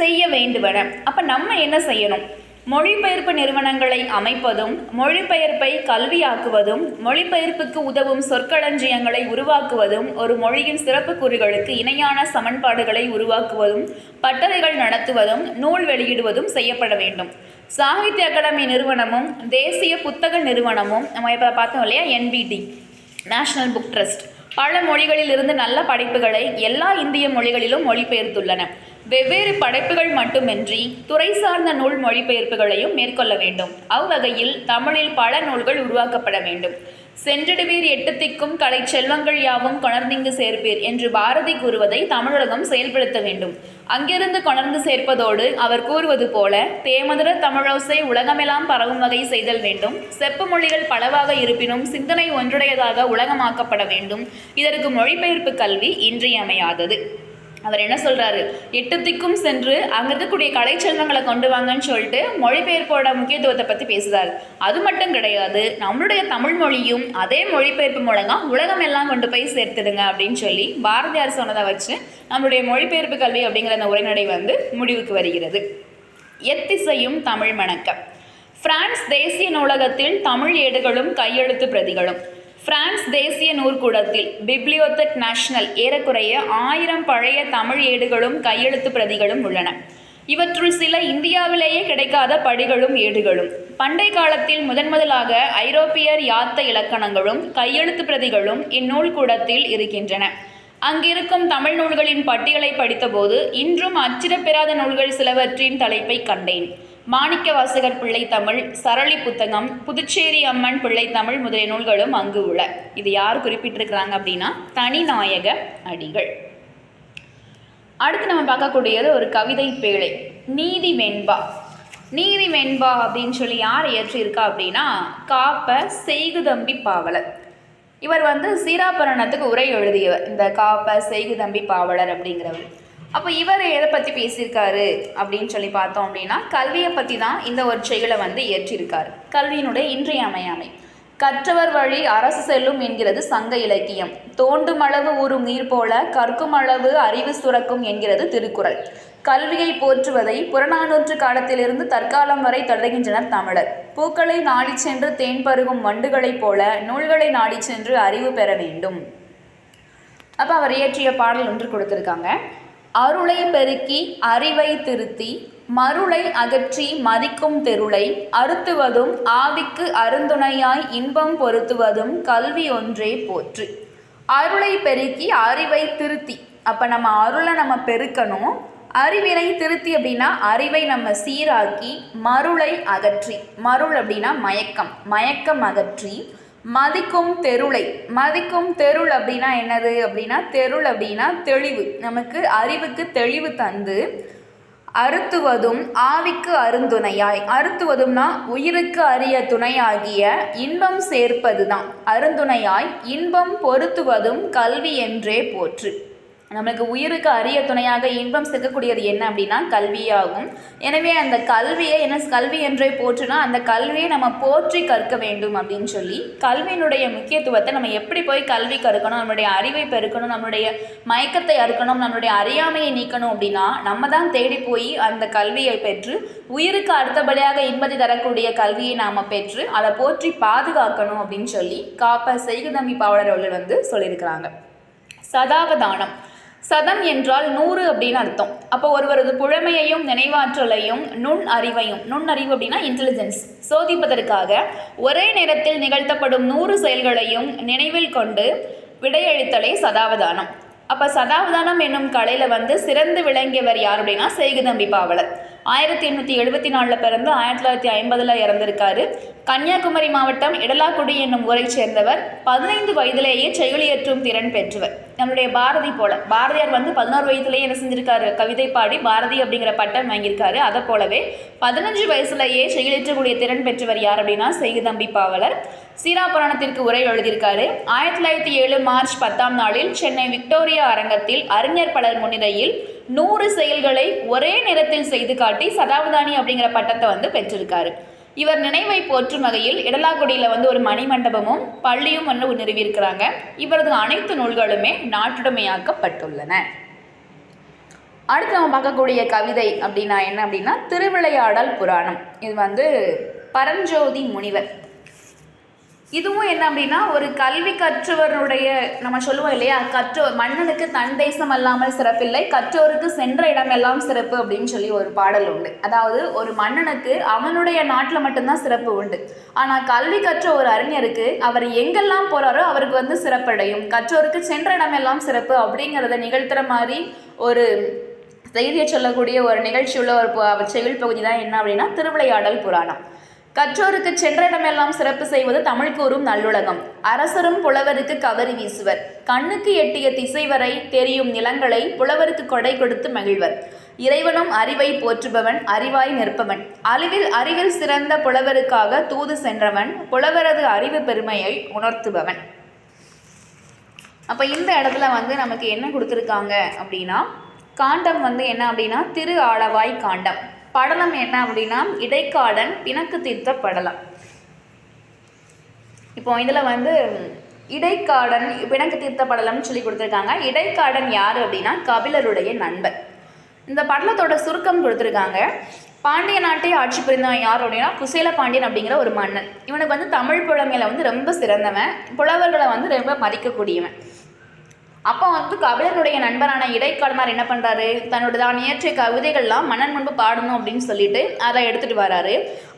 செய்ய வேண்டுவன. அப்போ நம்ம என்ன செய்யணும்? மொழிபெயர்ப்பு நிறுவனங்களை அமைப்பதும் மொழிபெயர்ப்பை கல்வியாக்குவதும் மொழிபெயர்ப்புக்கு உதவும் சொற்களஞ்சியங்களை உருவாக்குவதும் ஒரு மொழியின் சிறப்பு கூறுகளுக்கு இணையான சமன்பாடுகளை உருவாக்குவதும் பட்டறைகள் நடத்துவதும் நூல் வெளியிடுவதும் செய்யப்பட வேண்டும். சாகித்ய அகாடமி நிறுவனமும் தேசிய புத்தக நிறுவனமும் நம்ம இப்போ பார்த்தோம் இல்லையா, NBT நேஷனல் புக் ட்ரஸ்ட் பல மொழிகளில் இருந்து நல்ல படைப்புகளை எல்லா இந்திய மொழிகளிலும் மொழிபெயர்த்துள்ளன. வெவ்வேறு படைப்புகள் மட்டுமின்றி துறை சார்ந்த நூல் மொழிபெயர்ப்புகளையும் மேற்கொள்ள வேண்டும். அவ்வகையில் தமிழில் பல நூல்கள் உருவாக்கப்பட வேண்டும். சென்றிடுவீர் எட்டு திக்கும் கலை செல்வங்கள் யாவும் கொணர்ந்திங்கு சேர்ப்பீர் என்று பாரதி கூறுவதை தமிழகம் செயல்படுத்த வேண்டும். அங்கிருந்து கொணர்ந்து சேர்ப்பதோடு அவர் கூறுவது போல தேமதுர தமிழோசை உலகமெல்லாம் பரவும் வகை செய்தல் வேண்டும். செப்பு மொழிகள் பலவாக இருப்பினும் சிந்தனை ஒன்றுடையதாக உலகமாக்கப்பட வேண்டும். இதற்கு மொழிபெயர்ப்பு கல்வி இன்றியமையாதது. அவர் என்ன சொல்கிறாரு? எட்டு திக்கும் சென்று அங்கே இருக்கக்கூடிய கலை செல்வங்களை கொண்டு வாங்கன்னு சொல்லிட்டு மொழிபெயர்ப்போட முக்கியத்துவத்தை பற்றி பேசுகிறார். அது மட்டும் கிடையாது, நம்மளுடைய தமிழ் மொழியும் அதே மொழிபெயர்ப்பு மூலமாக உலகம் எல்லாம் கொண்டு போய் சேர்த்துடுங்க அப்படின்னு சொல்லி பாரதியார் சொன்னதை வச்சு நம்மளுடைய மொழிபெயர்ப்பு கல்வி அப்படிங்கிற அந்த உரைநடை முடிவுக்கு வருகிறது. எத்திசையும் தமிழ் மணக்க. பிரான்ஸ் தேசிய நூலகத்தில் தமிழ் ஏடுகளும் கையெழுத்து பிரதிகளும். பிரான்ஸ் தேசிய நூற்கூடத்தில் பிப்ளியோதெக் நேஷனல் ஏறக்குறைய 1000 பழைய தமிழ் ஏடுகளும் கையெழுத்து பிரதிகளும் உள்ளன. இவற்றுள் சில இந்தியாவிலேயே கிடைக்காத படிகளும் ஏடுகளும். பண்டை காலத்தில் முதன்முதலாக ஐரோப்பியர் யாத்த இலக்கணங்களும் கையெழுத்து பிரதிகளும் இந்நூல்கூடத்தில் இருக்கின்றன. அங்கிருக்கும் தமிழ் நூல்களின் பட்டியலை படித்தபோது இன்றும் அச்சிடப்பெறாத நூல்கள் சிலவற்றின் தலைப்பை கண்டேன். மாணிக்க வாசகர் பிள்ளை தமிழ், சரளி புத்தகம், புதுச்சேரி அம்மன் பிள்ளை தமிழ் முதலிய நூல்களும் அங்கு உள்ள. இது யார் குறிப்பிட்டிருக்கிறாங்க அப்படின்னா தனிநாயக அடிகள். அடுத்து நம்ம பார்க்கக்கூடியது ஒரு கவிதை பேழை, நீதி வெண்பா. நீதி வெண்பா அப்படின்னு சொல்லி யார் இயற்றியிருக்கா அப்படின்னா காப்ப செய்குதம்பி பாவலர். இவர் சீராபரணத்துக்கு உரை எழுதியவர், இந்த காப்ப செய்குதம்பி பாவலர் அப்படிங்கிறவர். அப்போ இவர் எதை பற்றி பேசியிருக்காரு அப்படின்னு சொல்லி பார்த்தோம் அப்படின்னா கல்வியை பற்றி தான் இந்த ஒரு செயலை இயற்றியிருக்காரு. கல்வியினுடைய இன்றியமையாமை. கற்றவர் வழி அரசு செல்லும் என்கிறது சங்க இலக்கியம். தோண்டும் அளவு ஊறும் நீர் போல கற்கும் அளவு அறிவு சுரக்கும் என்கிறது திருக்குறள். கல்வியை போற்றுவதை புறநானூற்று காலத்திலிருந்து தற்காலம் வரை தொடர்கின்றனர் தமிழர். பூக்களை நாடி சென்று தேன் பருகும் வண்டுகளைப் போல நூல்களை நாடி சென்று அறிவு பெற வேண்டும். அப்போ அவர் இயற்றிய பாடல் ஒன்று கொடுத்துருக்காங்க. அருளை பெருக்கி அறிவை திருத்தி மருளை அகற்றி மதிக்கும் தெருளை அறுத்துவதும் ஆவிக்கு அருந்துணையாய் இன்பம் பொருத்துவதும் கல்வி ஒன்றே போற்று. அருளை பெருக்கி அறிவை திருத்தி, அப்போ நம்ம அருளை நம்ம பெருக்கணும். அறிவினை திருத்தி அப்படின்னா அறிவை நம்ம சீராக்கி, மருளை அகற்றி, மருள் அப்படின்னா மயக்கம், மயக்கம் அகற்றி, மதிக்கும் தெருளை, மதிக்கும் தெருள் அப்படின்னா என்னது அப்படின்னா தெருள் அப்படின்னா தெளிவு, நமக்கு அறிவுக்கு தெளிவு தந்து, அறுத்துவதும் ஆவிக்கு அருந்துணையாய், அறுத்துவதும்னா உயிருக்கு அரிய துணையாகிய இன்பம் சேர்ப்பது தான், அருந்துணையாய் இன்பம் பொருத்துவதும் கல்வி என்றே போற்று. நம்மளுக்கு உயிருக்கு அரிய துணையாக இன்பம் சேர்க்கக்கூடியது என்ன அப்படின்னா கல்வியாகும். எனவே அந்த கல்வியை கல்வி என்றே போற்றுனா அந்த கல்வியை நம்ம போற்றி கற்க வேண்டும் அப்படின்னு சொல்லி கல்வியினுடைய முக்கியத்துவத்தை நம்ம எப்படி போய் கல்வி கற்கணும், நம்மளுடைய அறிவை பெருக்கணும், நம்மளுடைய மயக்கத்தை அறுக்கணும், நம்மளுடைய அறியாமையை நீக்கணும் அப்படின்னா நம்ம தான் தேடி போய் அந்த கல்வியை பெற்று உயிருக்கு அடுத்தபடியாக இன்பத்தை தரக்கூடிய கல்வியை நாம் பெற்று அதை போற்றி பாதுகாக்கணும் அப்படின்னு சொல்லி காப்ப செய்குதம்பி பாவலர் அவர்கள் சொல்லியிருக்கிறாங்க. சதாவதானம். சதம் என்றால் 100 அப்படின்னு அர்த்தம். அப்போ ஒருவரது புழமையையும் நினைவாற்றலையும் நுண்ணறிவு அப்படின்னா இன்டெலிஜென்ஸ் சோதிப்பதற்காக ஒரே நேரத்தில் நிகழ்த்தப்படும் 100 செயல்களையும் நினைவில் கொண்டு விடையளித்தலே சதாவதானம். அப்போ சதாவதானம் என்னும் கலையில் சிறந்து விளங்கியவர் யார் அப்படின்னா செய்குதம்பி பாவலர். 1874 பிறந்து 1950 இறந்திருக்காரு. கன்னியாகுமரி மாவட்டம் இடலாக்குடி என்னும் ஊரை சேர்ந்தவர். 15 வயதிலேயே செயலியற்றும் திறன் பெற்றவர். நம்மளுடைய பாரதி போல. பாரதியார் வந்து 11 வயசுலேயே என்ன செஞ்சிருக்காரு, கவிதை பாடி பாரதி அப்படிங்கிற பட்டம் வாங்கியிருக்காரு. அதை போலவே 15 வயசுலேயே செயலேற்றக்கூடிய திறன் பெற்றவர் யார் அப்படின்னா செய்குதம்பி பாவலர். சீரா புராணத்திற்கு உரை எழுதியிருக்காரு. 1907 மார்ச் 10ஆம் நாளில் சென்னை விக்டோரியா அரங்கத்தில் அறிஞர் பலர் முன்னிலையில் 100 செயல்களை ஒரே நேரத்தில் செய்து காட்டி சதாவதானி அப்படிங்கிற பட்டத்தை வந்து பெற்றிருக்காரு. இவர் நினைவை போற்றும் வகையில் இடலாக்குடியில் வந்து ஒரு மணிமண்டபமும் பள்ளியும் வந்து நிறுவியிருக்கிறாங்க. இவரது அனைத்து நூல்களுமே நாட்டுடைமையாக்கப்பட்டுள்ளன. அடுத்து நம்ம பார்க்கக்கூடிய கவிதை அப்படின்னா என்ன அப்படின்னா திருவிளையாடல் புராணம். இது வந்து பரஞ்சோதி முனிவர். இதுவும் என்ன அப்படின்னா ஒரு கல்வி கற்றவருடைய, நம்ம சொல்லுவோம் இல்லையா, மன்னனுக்கு தன் தேசம் அல்லாமல் சிறப்பில்லை, கற்றோருக்கு சென்ற இடமெல்லாம் சிறப்பு அப்படின்னு சொல்லி ஒரு பாடல் உண்டு. அதாவது ஒரு மன்னனுக்கு அவனுடைய நாட்டில் மட்டும்தான் சிறப்பு உண்டு. ஆனால் கல்வி கற்ற ஒரு அறிஞருக்கு அவர் எங்கெல்லாம் போகிறாரோ அவருக்கு வந்து சிறப்படையும், கற்றோருக்கு சென்ற இடமெல்லாம் சிறப்பு அப்படிங்கிறத நிகழ்த்துற மாதிரி ஒரு செய்தியை சொல்லக்கூடிய ஒரு நிகழ்ச்சியுள்ள ஒரு செயல் பகுதி தான் என்ன அப்படின்னா திருவிளையாடல் புராணம். கற்றோருக்கு சென்ற இடமெல்லாம் சிறப்பு செய்வது தமிழ் கூறும் நல்லுலகம். அரசரும் புலவருக்கு கவரி வீசுவர். கண்ணுக்கு எட்டிய திசை வரை தெரியும் நிலங்களை புலவருக்கு கொடை கொடுத்து மகிழ்வர். இறைவனும் அறிவை போற்றுபவன், அறிவாய் நிற்பவன். அறிவில் சிறந்த புலவருக்காக தூது சென்றவன், புலவரது அறிவு பெருமையை உணர்த்துபவன். அப்போ இந்த இடத்துல வந்து நமக்கு என்ன கொடுத்துருக்காங்க அப்படின்னா, காண்டம் வந்து என்ன அப்படின்னா திரு ஆளவாய் காண்டம். படலம் என்ன அப்படின்னா இடைக்காடன் பிணக்கு தீர்த்த படலம். இப்போ இதில் வந்து இடைக்காடன் பிணக்கு தீர்த்த படலம்னு சொல்லி கொடுத்துருக்காங்க. இடைக்காடன் யார் அப்படின்னா கபிலருடைய நண்பர். இந்த படலத்தோட சுருக்கம் கொடுத்துருக்காங்க. பாண்டிய நாட்டை ஆட்சி புரிந்தவன் யார் அப்படின்னா குசேல பாண்டியன் அப்படிங்கிற ஒரு மன்னன். இவனுக்கு வந்து தமிழ் புலமையில வந்து ரொம்ப சிறந்தவன், புலவர்களை வந்து ரொம்ப மதிக்கக்கூடியவன். அப்போ வந்து கபிலருடைய நண்பரான இடைக்காடனார் என்ன பண்ணுறாரு, தான் இயற்றிய கவிதைகள்லாம் மன்னன் முன்பு பாடணும் அப்படின்னு சொல்லிட்டு அதை எடுத்துகிட்டு வராரு.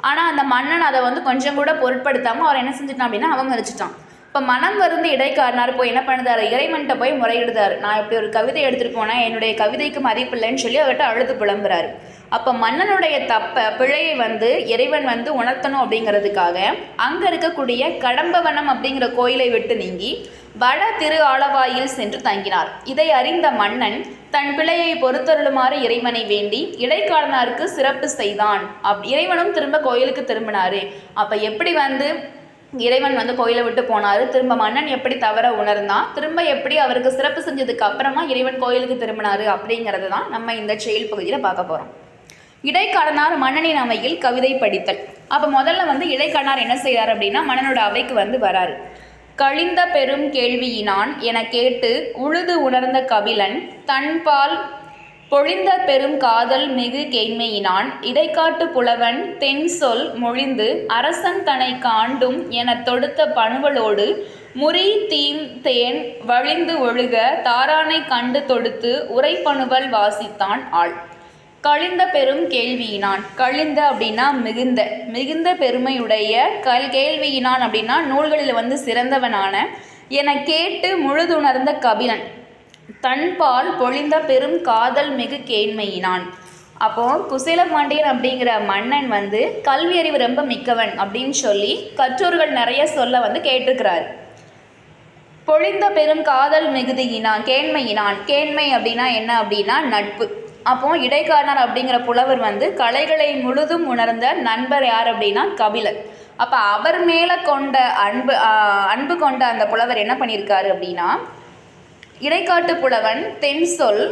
ஆனால் அந்த மன்னன் அதை வந்து கொஞ்சம் கூட பொருட்படுத்தாமல் அவர் என்ன செஞ்சுட்டான் அப்படின்னா அவமதிச்சிட்டான். இப்போ மனம் வருந்த இடைக்காரனார் போய் என்ன பண்ணுறாரு, இறைவன்கிட்ட போய் முறையிடுதார். நான் இப்படி ஒரு கவிதை எடுத்துகிட்டு போனேன், என்னுடைய கவிதைக்கு மதிப்பில்லைன்னு சொல்லி அவர்கிட்ட அழுது புலம்புறாரு. அப்போ மன்னனுடைய பிழையை வந்து இறைவன் வந்து உணர்த்தணும் அப்படிங்கிறதுக்காக அங்கே இருக்கக்கூடிய கடம்பவனம் அப்படிங்கிற கோயிலை விட்டு நீங்கி வட திரு ஆளவாயில் சென்று தங்கினார். இதை அறிந்த மன்னன் தன் பிழையை பொறுத்தருளுமாறு இறைவனை வேண்டி இடைக்காலனாருக்கு சிறப்பு செய்தான். இறைவனும் திரும்ப கோயிலுக்கு திரும்பினாரு. அப்போ எப்படி வந்து இறைவன் வந்து கோயிலை விட்டு போனார், திரும்ப மன்னன் எப்படி தவற உணர்ந்தான், திரும்ப எப்படி அவருக்கு சிறப்பு செஞ்சதுக்கு அப்புறமா இறைவன் கோயிலுக்கு திரும்பினாரு அப்படிங்கிறது தான் நம்ம இந்த செயல் பகுதியில் பார்க்க போகிறோம். இடைக்காடனார் மன்னனின் அவையில் கவிதை படித்தல். அப்போ முதல்ல வந்து இடைக்காடனார் என்ன செய்கிறார் அப்படின்னா மன்னனோட அவைக்கு வந்து வராரு. கழிந்த பெரும் கேள்வியினான் என கேட்டு உழுது உணர்ந்த கபிலன் தன்பால் பொழிந்த பெரும் காதல் மிகு கேண்மையினான் இடைக்காட்டு புலவன் தென் சொல் மொழிந்து அரசன் தனை காண்டும் என தொடுத்த பணுவலோடு முறி தீம் தேன் வழிந்து ஒழுக தாரானை கண்டு தொடுத்து உரைப்பணுவல் வாசித்தான் ஆள். கழிந்த பெரும் கேள்வியினான். கழிந்த அப்படின்னா மிகுந்த பெருமையுடைய கேள்வியினான் அப்படின்னா நூல்களில் வந்து சிறந்தவனான என கேட்டு முழுதுணர்ந்த கபிலன் தன்பால் பொழிந்த பெரும் காதல் மிகு கேண்மையினான். அப்போது குசேல பாண்டியன் அப்படிங்கிற மன்னன் வந்து கல்வி அறிவு ரொம்ப மிக்கவன் அப்படின்னு சொல்லி கற்றோர்கள் நிறைய சொல்ல வந்து கேட்டிருக்கிறார். பொழிந்த பெரும் காதல் மிகுதியினான், கேண்மையினான். கேண்மை அப்படின்னா என்ன அப்படின்னா நட்பு. அப்போ இடைக்காரனார் அப்படிங்கிற புலவர் வந்து கலைகளை முழுதும் உணர்ந்த நண்பர் யார் அப்படின்னா கபிலர். அப்போ அவர் மேலே கொண்ட அன்பு கொண்ட அந்த புலவர் என்ன பண்ணியிருக்காரு அப்படின்னா இடைக்காட்டு புலவன் தென் சொல்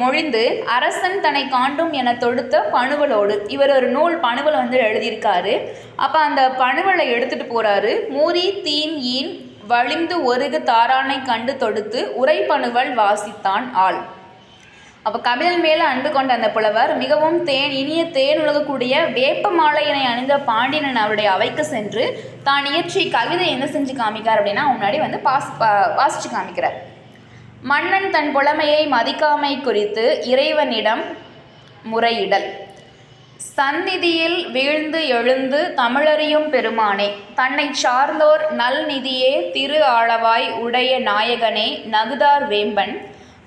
மொழிந்து அரசன் தன்னை காண்டும் என தொடுத்த பணுவலோடு இவர் ஒரு நூல் பணுவல் வந்து எழுதியிருக்காரு. அப்போ அந்த பணுவலை எடுத்துகிட்டு போகிறாரு. மூரி தீம் ஈன் வழிந்து ஒருகு தாரானை கண்டு தொடுத்து உரைப்பணுவல் வாசித்தான் ஆள். அப்போ கபிலன் மேலே அன்பு கொண்ட அந்த புலவர் மிகவும் இனிய தேன் உலகக்கூடிய வேப்ப மாலையினை அணிந்த பாண்டியன் அவருடைய அவைக்கு சென்று தான் இயற்றி கவிதை என்ன செஞ்சு காமிக்கார் அப்படின்னா முன்னாடி வந்து வாசிச்சு காமிக்கிறார். மன்னன் தன் புலமையை மதிக்காமை குறித்து இறைவனிடம் முறையிடல். சந்நிதியில் வீழ்ந்து எழுந்து தமிழறியும் பெருமானே, தன்னை சார்ந்தோர் நல்நிதியே திரு ஆளவாய் உடைய நாயகனே நகுதார் வேம்பன்,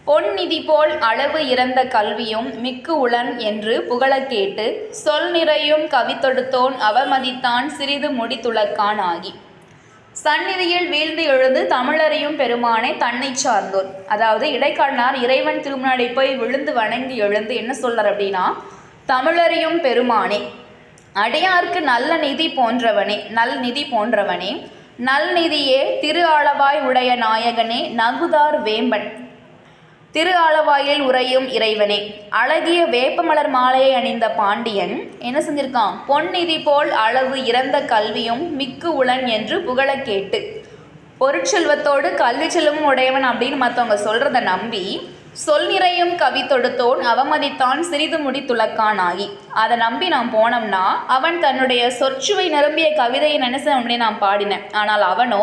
பொன்னிதி போல் அளவு இறந்த கல்வியும் மிக்கு உளன் என்று புகழக் கேட்டு சொல் நிறையும் கவி தொடுத்தோன் அவமதித்தான் சிறிது முடித்துளக்கான் ஆகி. சந்நிதியில் வீழ்ந்து எழுந்து தமிழறியும் பெருமானை தன்னை சார்ந்தோர். அதாவது இடைக்காடனார் இறைவன் திருமுன்னாடி போய் விழுந்து வணங்கி எழுந்து என்ன சொல்றார் அப்படின்னா, தமிழறியும் பெருமானே, அடியார்க்கு நல்ல நிதி போன்றவனே, நல்நிதியே, திரு ஆளவாய் உடைய நாயகனே, நகுதார் வேம்பன், திரு ஆளவாயில் உறையும் இறைவனே, அழகிய வேப்பமலர் மாலையை அணிந்த பாண்டியன் என்ன செஞ்சிருக்கான், பொன்னிதி போல் அளவு இறந்த கல்வியும் மிக்கு உளன் என்று புகழ கேட்டு, பொருட்செல்வத்தோடு கல்வி செல்வமும் உடையவன் அப்படின்னு மற்றவங்க சொல்றத நம்பி சொல் நிறையும் கவி தொடுத்தோன் அவமதித்தான் சிறிது முடி துளக்கான் ஆகி. அதை நம்பி நாம் போனோம்னா அவன் தன்னுடைய சொற்சுவை நிரம்பிய கவிதையை நினைச்ச உடனே நான் பாடினேன். ஆனால் அவனோ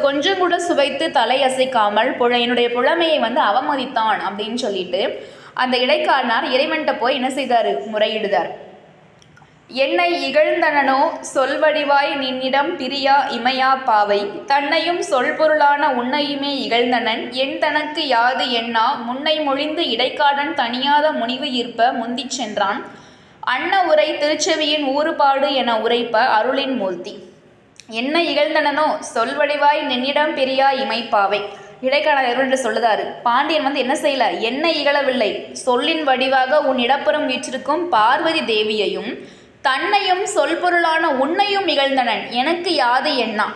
கொஞ்சம் கூட சுவைத்து தலை அசைக்காமல் என்னுடைய புலமையை அவமதித்தான் அப்படின்னு சொல்லிட்டு அந்த இடைக்காரனார் இறைவன்கிட்ட போய் என்ன செய்தார், முறையிடுதார். என்னை இகழ்ந்தனனோ சொல்வடிவாய் நின்னிடம் பிரியா இமையா பாவை, தன்னையும் சொல்பொருளான உன்னையுமே இகழ்ந்தனன் என் தனக்கு யாது எண்ணா, முன்னை மொழிந்து இடைக்காடன் தனியாத முனிவு ஈர்ப்ப முந்திச் சென்றான், அன்ன உரை திருச்செவியின் ஊறுபாடு என உரைப்ப அருளின் மூர்த்தி. என்னை இகழ்ந்தனனோ சொல்வடிவாய் நின்னிடம் பிரியா இமைப்பாவை. இடைக்காடர் என்று சொல்லுதாரு, பாண்டியன் என்ன செய்யல, என்னை இகழவில்லை, சொல்லின் வடிவாக உன் இடப்புறம் வீற்றிருக்கும் பார்வதி தேவியையும் தன்னையும் சொல்பொருளான உன்னையும் இகழ்ந்தனன் எனக்கு யாது எண்ணா.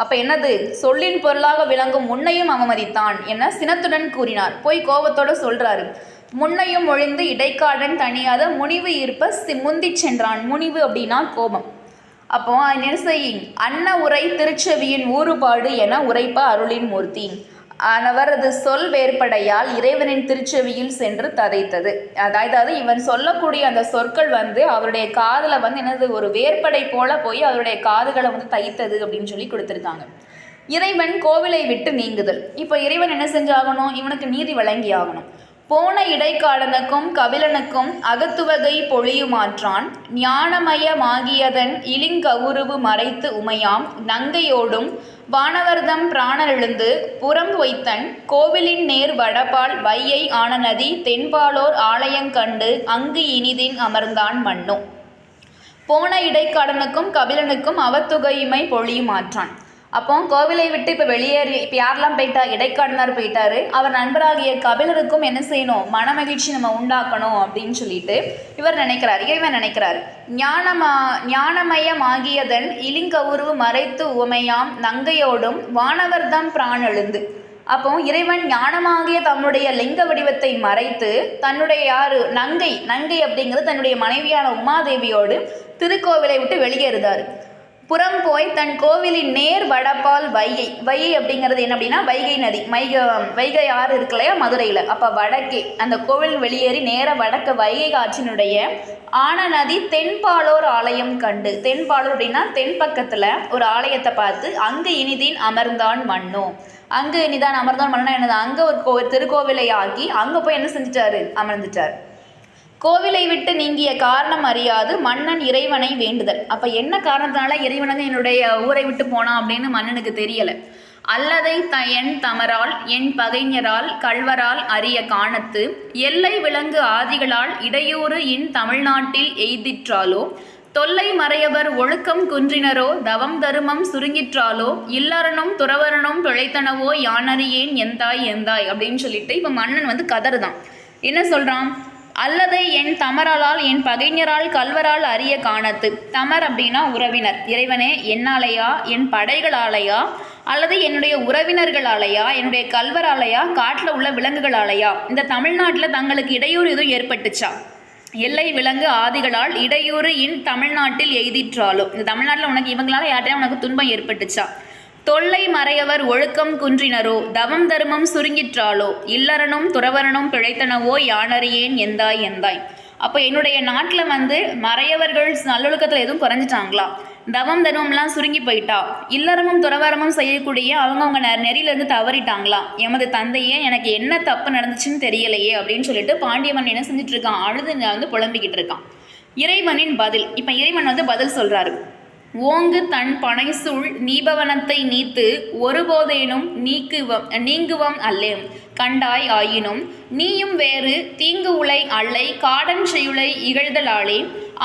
அப்ப என்னது, சொல்லின் பொருளாக விளங்கும் உன்னையும் அவமதித்தான் என சினத்துடன் கூறினார். போய் கோபத்தோட சொல்றாரு, முன்னையும் ஒழிந்து இடைக்காடன் தனியாத முனிவு ஈர்ப்ப முந்தி சென்றான். முனிவு அப்படின்னா கோபம். அப்போ என்ன செய்யும், அன்ன உரை திருச்செவியின் ஊறுபாடு என உரைப்ப அருளின் மூர்த்தி. அவரது சொல் வேற்படையால் இறைவனின் திருச்செவியில் சென்று ததைத்தது. அதாவது இவன் சொல்லக்கூடிய அந்த சொற்கள் அவருடைய காதில் என்னது ஒரு வேற்படை போல போய் அவருடைய காதுகளை தைத்தது அப்படின்னு சொல்லி கொடுத்துருக்காங்க. இறைவன் கோவிலை விட்டு நீங்குதல். இப்போ இறைவன் என்ன செஞ்சாகணும், இவனுக்கு நீதி வழங்கி ஆகணும். போன இடைக்காடனுக்கும் கபிலனுக்கும் அகத்துவகை பொழியுமாற்றான், ஞானமயமாகியதன் இலிங்கவுருவு மறைத்து உமையாம் நங்கையோடும் வானவர்தம் பிராணரெழுந்து புறம் வைத்தன், கோவிலின் நேர் வடபால் வையை ஆனநதி தென்பாலோர் ஆலயங்கண்டு அங்கு இனிதின் அமர்ந்தான் மண்ணோ. போன இடைக்காடனுக்கும் கபிலனுக்கும் அவத்துகையுமை பொழியுமாற்றான். அப்போ கோவிலை விட்டு இப்போ வெளியேறி இப்போ யாரெல்லாம் போயிட்டா, இடைக்காடனார் போயிட்டாரு. அவர் நண்பராகிய கபிலருக்கும் என்ன செய்யணும், மனமகிழ்ச்சி நம்ம உண்டாக்கணும் அப்படின்னு சொல்லிட்டு இவர் நினைக்கிறார், இறைவன் நினைக்கிறார். ஞானமயமாகியதன் இலிங்கவுருவு மறைத்து உமையாம் நங்கையோடும் வானவர்தம் பிராணெழுந்து. அப்போ இறைவன் ஞானமாகிய தன்னுடைய லிங்க வடிவத்தை மறைத்து தன்னுடைய நங்கை அப்படிங்கிறது தன்னுடைய மனைவியான உமாதேவியோடு திருக்கோவிலை விட்டு வெளியேறுதார். புறம் போய் தன் கோவிலின் நேர் வடபால் வையை அப்படிங்கிறது என்ன அப்படின்னா வைகை நதி. வைகை ஆறு இருக்கு இல்லையா மதுரையில். அப்போ வடக்கே அந்த கோவில் வெளியேறி நேர வடக்கு வைகை ஆற்றினுடைய ஆன நதி தென்பாலோர் ஆலயம் கண்டு. தென்பாலோர் அப்படின்னா தென் பக்கத்தில் ஒரு ஆலயத்தை பார்த்து அங்கு இனிதின் அமர்ந்தான் மண்ணோ. அங்கு இனிதான் அமர்ந்தான் மண்ணா என்னது, அங்கே ஒரு திருக்கோவிலை ஆக்கி அங்கே போய் என்ன செஞ்சிட்டாரு, அமர்ந்துட்டார். கோவிலை விட்டு நீங்கிய காரணம் அறியாது மன்னன் இறைவனை வேண்டுதல். அப்போ என்ன காரணத்தினால இறைவன் என்னுடைய ஊரை விட்டு போனான் அப்படின்னு மன்னனுக்கு தெரியலை. அல்லதை என் தமரால் என் பகைஞரால் கள்வரால் அறிய காணத்து எல்லை விலங்கு ஆதிகளால் இடையூறு இன் தமிழ்நாட்டில் எய்திற்றாலோ, தொல்லை மறையவர் ஒழுக்கம் குன்றினரோ தவம் தருமம் சுருங்கிற்றாலோ, இல்லறனும் துறவரனும் பிழைத்தனவோ யானறியேன் எந்தாய் அப்படின்னு சொல்லிட்டு இப்போ மன்னன் கதறுதான். என்ன சொல்கிறான், அல்லது என் தமரால் என் பகைஞரால் கல்வரால் அறிய காணத்து. தமர் அப்படின்னா உறவினர். இறைவனே என்னாலையா, என் படைகளாலையா, அல்லது என்னுடைய உறவினர்களாலையா, என்னுடைய கல்வராலையா, காட்டில் உள்ள விலங்குகளாலையா இந்த தமிழ்நாட்டில் தங்களுக்கு இடையூறு எதுவும் ஏற்பட்டுச்சா? எல்லை விலங்கு ஆதிகளால் இடையூறு இன் தமிழ்நாட்டில் எய்திற்றாலோ, இந்த தமிழ்நாட்டில் உனக்கு இவங்களால யார்ட்டையும் உனக்கு துன்பம் ஏற்பட்டுச்சா? தொல்லை மறையவர் ஒழுக்கம் குன்றினரோ தவம் தருமம் சுருங்கிற்றாலோ, இல்லறனும் துறவரனும் பிழைத்தனவோ யானறியேன் எந்தாய். அப்போ என்னுடைய நாட்டில் மறையவர்கள் நல்லொழுக்கத்தில் எதுவும் குறைஞ்சிட்டாங்களா? தவம் தர்மம்லாம் சுருங்கி போயிட்டா? இல்லறமும் துறவரமும் செய்யக்கூடிய அவங்க நெறியிலேருந்து தவறிட்டாங்களா? எமது தந்தையே எனக்கு என்ன தப்பு நடந்துச்சுன்னு தெரியலையே அப்படின்னு சொல்லிட்டு பாண்டியவன் என்ன செஞ்சுட்டு இருக்கான், அழுது புலம்பிக்கிட்டு இருக்கான். இறைவனின் பதில். இப்போ இறைவன் பதில் சொல்கிறாரு. ஓங்கு தன் பனைசூழ் நீபவனத்தை நீத்து ஒருபோதேனும் நீங்குவம் அல்லேம் கண்டாய் ஆயினும், நீயும் வேறு தீங்கு உலை அல்லை காடன் செய்யுளை இகழ்தலாளே,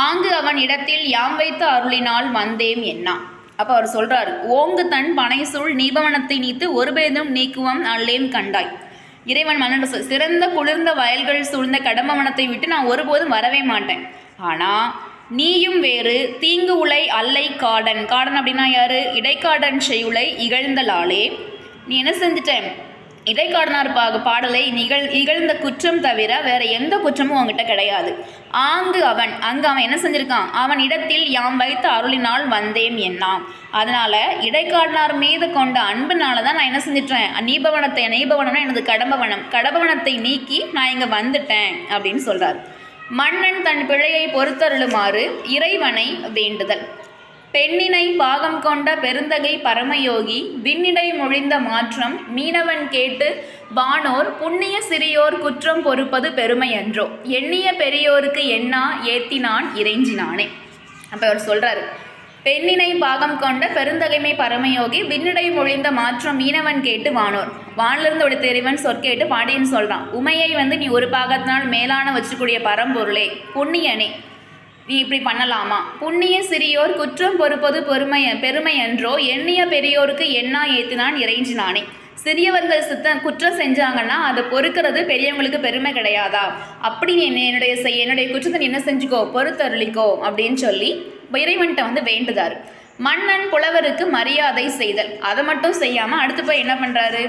ஆங்கு அவன் இடத்தில் யாம் வைத்த அருளினால் வந்தேம் என்னா. அப்போ அவர் சொல்றாரு, ஓங்கு தன் பனைசூழ் நீபவனத்தை நீத்து ஒரு பேதும் நீக்குவம் அல்லேன் கண்டாய். இறைவன் மன்னன் சிறந்த குளிர்ந்த வயல்கள் சூழ்ந்த கடம்பவனத்தை விட்டு நான் ஒருபோதும் வரவே மாட்டேன். ஆனால் நீயும் வேறு தீங்கு உலை அல்லை காடன். காடன் அப்படின்னா யாரு? இடைக்காடன் செய்யுளை இகழ்ந்தலாலே நீ என்ன செஞ்சிட்டேன்? இடைக்காடனார் பாடலை இகழ்ந்த குற்றம் தவிர வேற எந்த குற்றமும் அவங்ககிட்ட கிடையாது. அங்கு அவன் என்ன செஞ்சிருக்கான்? அவன் இடத்தில் யாம் வைத்த அருளினால் வந்தேன் என்னாம். அதனால இடைக்காடனார் மீது கொண்ட அன்புனால தான் நான் என்ன செஞ்சிட்டேன்? நீபவனம்னா எனது கடம்பவனத்தை நீக்கி நான் இங்க வந்துட்டேன் அப்படின்னு சொல்றாரு. மன்னன் தன் பிழையை பொறுத்தருளுமாறு இறைவனை வேண்டுதல். பெண்ணினை பாகம் கொண்ட பெருந்தகை பரமயோகி விண்ணிடை மொழிந்த மாற்றம் மீனவன் கேட்டு வானோர் புண்ணிய சிறியோர் குற்றம் பொறுப்பது பெருமையன்றோ எண்ணிய பெரியோருக்கு எண்ணா ஏத்தினான் இறைஞ்சினானே. அப்போ அவர் சொல்கிறாரு, பெண்ணினை பாகம் கொண்ட பெருந்தகைமை பரமயோகி விண்ணிடை மொழிந்த மாற்றம் மீனவன் கேட்டு வானோர். வானிலிருந்து ஒரு இறைவன் சொற்கேட்டு பாண்டியன் சொல்கிறான், உமையை நீ ஒரு பாகத்தினால் மேலான வச்சுக்கூடிய பரம்பொருளே, புண்ணியனே, நீ இப்படி பண்ணலாமா? புண்ணிய சிறியோர் குற்றம் பொறுப்பது பெருமை என்றோ எண்ணிய பெரியோருக்கு எண்ணா ஏத்தினான் இறைஞ்சினானே. சிறியவர்கள் குற்றம் செஞ்சாங்கன்னா அதை பொறுக்கிறது பெரியவங்களுக்கு பெருமை கிடையாதா? அப்படி என்னுடைய குற்றத்தை என்ன செஞ்சுக்கோ, பொறுத்தருளிக்கோ அப்படின்னு சொல்லி இறைவன்கிட்ட வேண்டுதார். மன்னன் புலவருக்கு மரியாதை செய்தல். அதை மட்டும் செய்யாமல் அடுத்து போய் என்ன பண்ணுறாரு?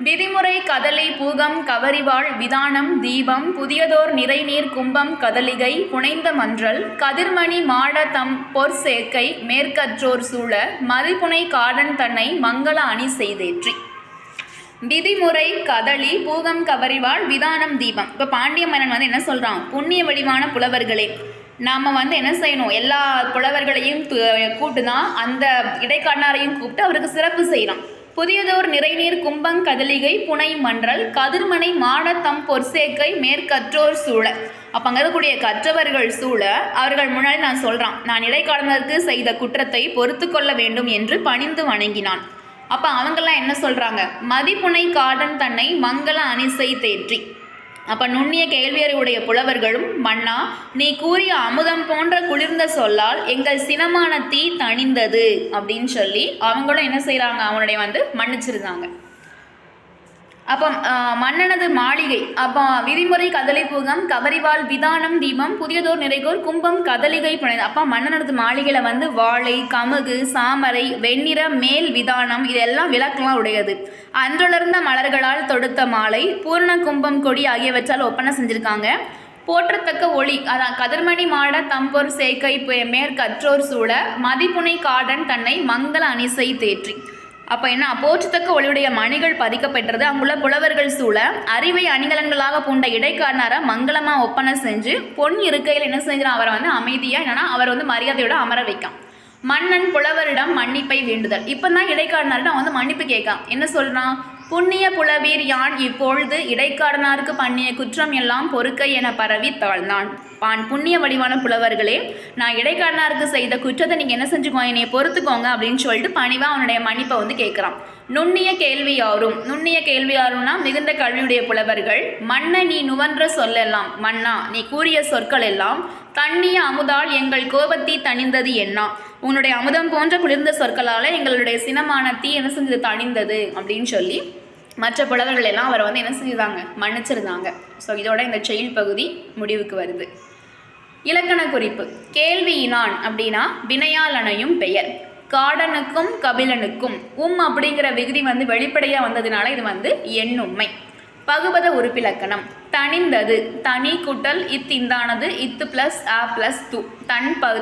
விதிமுறை கதலி பூகம் கவரிவாள் விதானம் தீபம் புதியதோர் நிறைநீர் கும்பம் கதலிகை புனைந்த மன்றல் கதிர்மணி மாட தம் பொற் சேர்க்கை மேற்கற்றோர் சூழ மதிப்புனை காடன் தன்னை மங்கள அணி செய்தேற்றி. விதிமுறை கதலி பூகம் கவரிவாள் விதானம் தீபம். இப்போ பாண்டிய மன்னன் என்ன சொல்கிறான்? புண்ணிய வடிவான புலவர்களே, நாம் என்ன செய்யணும்? எல்லா புலவர்களையும் கூப்பிட்டுதான் அந்த இடைக்காடனாரையும் கூப்பிட்டு அவருக்கு சிறப்பு செய்யலாம். புதியதோர் நிறைநீர் கும்பங் கதலிகை புனை மன்றல் கதிர்மனை மாடத்தம் பொற்சேக்கை மேற்கற்றோர் சூழ. அப்போ அங்கே இருக்கக்கூடிய கற்றவர்கள் சூழ அவர்கள் முன்னாடி நான் சொல்கிறான், நான் இடைக்காடனருக்கு செய்த குற்றத்தை பொறுத்து கொள்ள வேண்டும் என்று பணிந்து வணங்கினான். அப்போ அவங்கெல்லாம் என்ன சொல்கிறாங்க? மதிப்புனை காடன் தன்னை மங்கள அணிசை தேற்றி. அப்போ நுண்ணிய கேள்வியருடைய புலவர்களும், மன்னா நீ கூறிய அமுதம் போன்ற குளிர்ந்த சொல்லால் எங்கள் சினமான தீ தணிந்தது அப்படின்னு சொல்லி அவங்களும் என்ன செய்கிறாங்க? அவனுடைய மன்னிச்சிருந்தாங்க. அப்போ மன்னனது மாளிகை. அப்போ விதிமுறை கதலி பூகம் கவரிவாள் விதானம் தீபம் புதியதோர் நிறைகோர் கும்பம் கதலிகை புனை. அப்போ மன்னனது மாளிகையில் வாழை கமுகு சாமரை வெண்ணிற மேல் விதானம் இதெல்லாம் விளக்கெல்லாம் உடையது. அன்றிலிருந்த மலர்களால் தொடுத்த மாலை பூர்ண கும்பம் கொடி ஆகியவற்றால் ஒப்பனை செஞ்சுருக்காங்க. போற்றத்தக்க ஒளி அதான் கதிர்மணி மாட தம்பொர் சேக்கை மேற்கற்றோர் சூழ மதிப்புனை காடன் தன்னை மங்கள அணிசை தேற்றி. அப்போ என்ன? போற்றத்தக்க ஒளியுடைய மணிகள் பதிக்கப்பெற்றது. அங்குள்ள புலவர்கள் சூழ அறிவை அணிகலன்களாக பூண்ட இடைக்காடனாரை மங்களமாக ஒப்பனை செஞ்சு பொன் இருக்கையில் என்ன செஞ்சான்? அவரை அமைதியாக என்னன்னா அவர் மரியாதையோட அமர வைக்கான். மன்னன் புலவரிடம் மன்னிப்பை வேண்டுதல். இப்போ தான் இடைக்காடனார்கிட்ட மன்னிப்பு கேட்கான். என்ன சொல்கிறான்? புண்ணிய புலவீர் யான் இப்பொழுது இடைக்காடனாருக்கு பண்ணிய குற்றம் எல்லாம் பொறுக்கை என பரவி தாழ்ந்தான். புண்ணிய வடிவான புலவர்களே, நான் இடைக்காடனாருக்கு செய்த குற்றத்தை நீங்கள் என்ன செஞ்சுக்கோங்க, என்னை பொறுத்துக்கோங்க அப்படின்னு சொல்லிட்டு பணிவாக அவனுடைய மன்னிப்பை கேட்குறான். நுண்ணிய கேள்வியாரும்னா மிகுந்த கல்வியுடைய புலவர்கள், மன்ன நீ நுவன்ற சொல்லெல்லாம், மன்னா நீ கூறிய சொற்கள் எல்லாம் தண்ணிய அமுதால் எங்கள் கோபத்தீ தணிந்தது என்ன? உன்னுடைய அமுதம் போன்ற குளிர்ந்த சொற்களால் எங்களுடைய சினமான தீ என்ன செஞ்சது? தணிந்தது அப்படின்னு சொல்லி மற்ற புலவர்கள் எல்லாம் அவரை என்ன செஞ்சுதாங்க? மன்னிச்சிருந்தாங்க. ஸோ இதோட இந்த செயல் பகுதி முடிவுக்கு வருது. இலக்கண குறிப்பு. கேள்வியினான் அப்படின்னா வினையால் அணையும் பெயர். காடனுக்கும் கபிலனுக்கும் அப்படிங்கிற விகுதி வெளிப்படையாக வந்ததுனால இது எண்ணும்மை. பகுபத உறுப்பிலக்கணம். தனிந்தது தனி கூட்டல் இந்தானது இத்து பிளஸ் அ பிளஸ் து.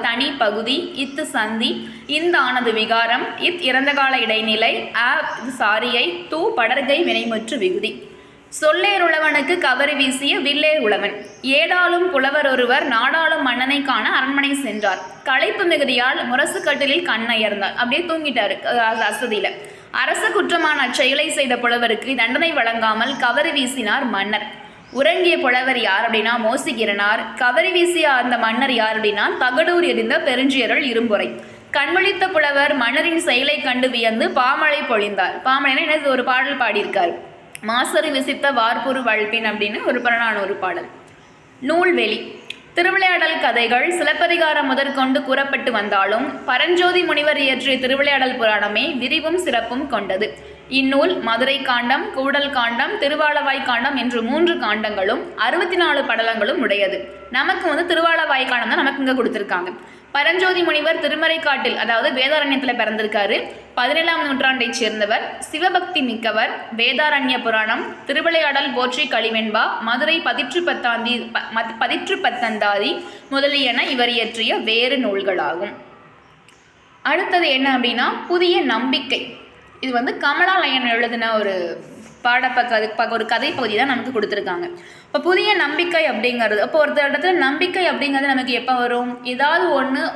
தனி பகுதி இத்து சந்தி இந்தானது விகாரம் இறந்த கால இடைநிலை அ சாரியை து படர்கை வினைமுற்று விகுதி. சொல்லேருளவனுக்கு கவரி வீசிய வில்லேர் உளவன். ஏடாலும் புலவர் ஒருவர் நாடாளும் மன்னனை காண அரண்மனை சென்றார். களைப்பு மிகுதியால் முரசு கட்டிலில் கண்ணயர்ந்தார். அப்படியே தூங்கிட்டாரு அசதியில. அரச குற்றமான அச்செயலை செய்த புலவருக்கு தண்டனை வழங்காமல் கவரி வீசினார் மன்னர். உறங்கிய புலவர் யார் அப்படின்னா மோசிகிறனார். கவரி வீசிய அந்த மன்னர் யார் அப்படின்னா தகடூர் எறிந்த பெருஞ்சியரல் இரும்புரை. கண்விழித்த புலவர் மன்னரின் செயலை கண்டு வியந்து பாமழை பொழிந்தார். பாமழைனா என்ன? ஒரு பாடல் பாடியிருக்கார். மாசறு விசித்த வார்புரு வழ்பின் அப்படின்னு ஒரு புறநானூறு பாடல். நூல்வெளி. திருவிளையாடல் கதைகள் சிலப்பதிகாரம் முதற்கொண்டு கூறப்பட்டு வந்தாலும் பரஞ்சோதி முனிவர் இயற்றிய திருவிளையாடல் புராணமே விரிவும் சிறப்பும் கொண்டது. இந்நூல் மதுரை காண்டம், கூடல் காண்டம், திருவாளவாய் காண்டம் என்று 3 காண்டங்களும் 64 படலங்களும் உடையது. நமக்கு திருவாளவாய் காண்டம் தான் நமக்கு இங்கே கொடுத்துருக்காங்க. பரஞ்சோதி முனிவர் திருமறைக்காட்டில், அதாவது வேதாரண்யத்தில் பிறந்திருக்காரு. 17ஆம் நூற்றாண்டைச் சேர்ந்தவர். சிவபக்தி மிக்கவர். வேதாரண்ய புராணம், திருவிளையாடல் போற்றி கலிவெண்பா, மதுரை பதிற்று பத்தந்தாதி முதலியன இவர் இயற்றிய வேறு நூல்களாகும். அடுத்தது என்ன அப்படின்னா, புதிய நம்பிக்கை. இது கமலாலயன் எழுதின ஒரு ஒரு கதை பகுதி தான் நமக்கு கொடுத்துருக்காங்க. இப்போ புதிய நம்பிக்கை அப்படிங்கிறது, அப்போ ஒரு இடத்துல நம்பிக்கை அப்படிங்கிறது நமக்கு எப்போ வரும்? ஏதாவது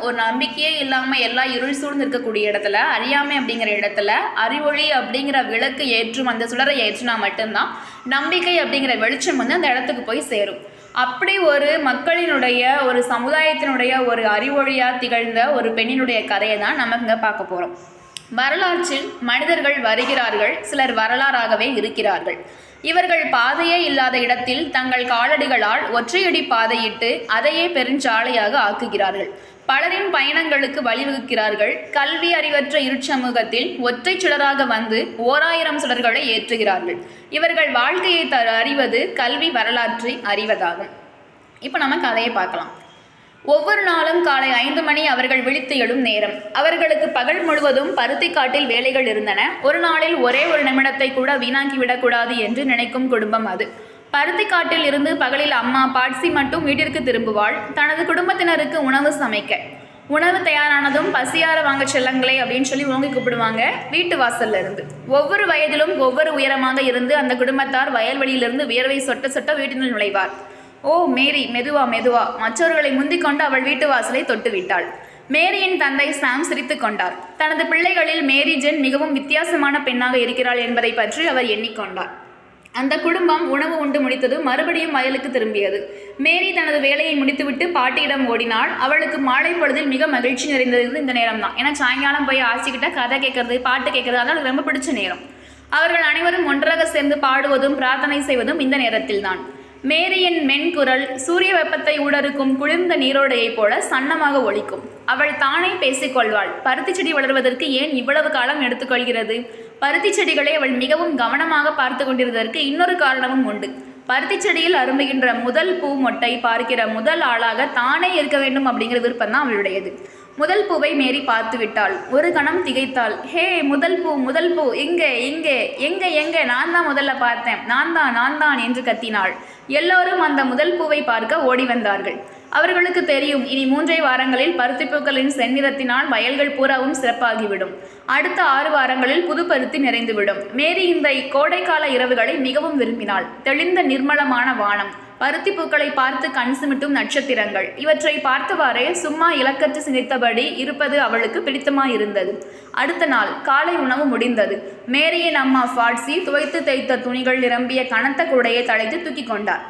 ஒரு நம்பிக்கையே இல்லாமல் எல்லா இருள் சூழ்ந்து இருக்கக்கூடிய இடத்துல, அறியாமை அப்படிங்கிற இடத்துல அறிவொளி அப்படிங்கிற விளக்கு ஏற்றும் அந்த சுடரை ஏற்றினா மட்டும்தான் நம்பிக்கை அப்படிங்கிற வெளிச்சம் அந்த இடத்துக்கு போய் சேரும். அப்படி ஒரு மக்களினுடைய ஒரு சமுதாயத்தினுடைய ஒரு அறிவொழியாக திகழ்ந்த ஒரு பெண்ணினுடைய கதையை தான் நம்ம இங்கே பார்க்க போகிறோம். வரலாற்றில் மனிதர்கள் வருகிறார்கள், சிலர் வரலாறாகவே இருக்கிறார்கள். இவர்கள் பாதையே இல்லாத இடத்தில் தங்கள் காலடிகளால் ஒற்றையடி பாதையிட்டு அதையே பெருஞ்சாலையாக ஆக்குகிறார்கள். பலரின் பயணங்களுக்கு வழிவகுக்கிறார்கள். கல்வி அறிவற்ற இருட்சமூகத்தில் ஒற்றை சுடராக வந்து 1000 சுடர்களை ஏற்றுகிறார்கள். இவர்கள் வாழ்க்கையை அறிவது கல்வி வரலாற்றை அறிவதாகும். இப்போ நம்ம கதையை பார்க்கலாம். ஒவ்வொரு நாளும் காலை 5 மணி அவர்கள் விழித்து எழும் நேரம். அவர்களுக்கு பகல் முழுவதும் பருத்தி காட்டில் வேலைகள் இருந்தன. ஒரு நாளில் ஒரே ஒரு நிமிடத்தை கூட வீணாக்கிவிடக்கூடாது என்று நினைக்கும் குடும்பம் அது. பருத்தி காட்டில் இருந்து பகலில் அம்மா பாட்சி மட்டும் வீட்டிற்கு திரும்புவாள், தனது குடும்பத்தினருக்கு உணவு சமைக்க. உணவு தயாரானதும் பசியார வாங்க செல்லங்களே அப்படின்னு சொல்லி ஓங்கி கூப்பிடுவாங்க வீட்டு வாசல்ல இருந்து. ஒவ்வொரு வயதிலும் ஒவ்வொரு உயரமாக இருந்து அந்த குடும்பத்தார் வயல்வெளியிலிருந்து வியர்வை சொட்ட சொட்ட வீட்டினுள் நுழைவார். ஓ மேரி, மெதுவா மெதுவா. மற்றவர்களை முந்திக்கொண்டு அவள் வீட்டு வாசலை தொட்டு விட்டாள். மேரியின் தந்தை சாம் சிரித்து கொண்டார். தனது பிள்ளைகளில் மேரி ஜென் மிகவும் வித்தியாசமான பெண்ணாக இருக்கிறாள் என்பதை பற்றி அவர் எண்ணிக்கொண்டார். அந்த குடும்பம் உணவு உண்டு முடித்தது மறுபடியும் வயலுக்கு திரும்பியது. மேரி தனது வேலையை முடித்துவிட்டு பாட்டியிடம் ஓடினாள். அவளுக்கு மாலை பொழுதில் மிக மகிழ்ச்சி நிறைந்தது இந்த நேரம் தான். ஏன்னா சாயங்காலம் போய் ஆசிக்கிட்ட கதை கேட்கறது, பாட்டு கேட்கறது, அதனால் ரொம்ப பிடிச்ச நேரம். அவர்கள் அனைவரும் ஒன்றாக சேர்ந்து பாடுவதும் பிரார்த்தனை செய்வதும் இந்த நேரத்தில் தான். மேரியின் மென்குரல் சூரிய வெப்பத்தை ஊடறுக்கும் குளிர்ந்த நீரோடையைப் போல சன்னமாக ஒலிக்கும். அவள் தானே பேசிக்கொள்வாள். பருத்தி செடி வளர்வதற்கு ஏன் இவ்வளவு காலம் எடுத்துக்கொள்கிறது? பருத்தி செடிகளை அவள் மிகவும் கவனமாக பார்த்து கொண்டிருந்ததற்கு இன்னொரு காரணமும் உண்டு. பருத்தி செடியில் அரும்புகின்ற முதல் பூ மொட்டை பார்க்கிற முதல் ஆளாக தானே இருக்க வேண்டும் அப்படிங்கிற விருப்பம் தான் அவளுடையது. முதல் பூவை மேரி பார்த்து விட்டாள். ஒரு கணம் திகைத்தாள். ஹே, முதல் பூ, முதல் பூ, எங்கே எங்கே எங்கே எங்கே? நான் தான் முதல்ல பார்த்தேன், நான் தான் என்று கத்தினாள். எல்லோரும் அந்த முதல் பூவை பார்க்க ஓடி வந்தார்கள். அவர்களுக்கு தெரியும், இனி 3 வாரங்களில் பருத்திப்பூக்களின் செந்நிறத்தினால் வயல்கள் பூராவும் சிறப்பாகிவிடும். அடுத்த 6 வாரங்களில் புது பருத்தி நிறைந்துவிடும். மேரி இந்த கோடைக்கால இரவுகளை மிகவும் விரும்பினாள். தெளிந்த நிர்மலமான வானம், பருத்தி பூக்களை பார்த்து கண் சிமிட்டும் நட்சத்திரங்கள், இவற்றை பார்த்தவாறே சும்மா இலக்கற்று சிந்தித்தபடி இருப்பது அவளுக்கு பிடித்தமாயிருந்தது. அடுத்த நாள் காலை உணவு முடிந்தது. மேரியின் அம்மா ஃபாட்சி துவைத்து தைத்த துணிகள் நிரம்பிய கனத்த கூடையை தலைத்து தூக்கி கொண்டார்.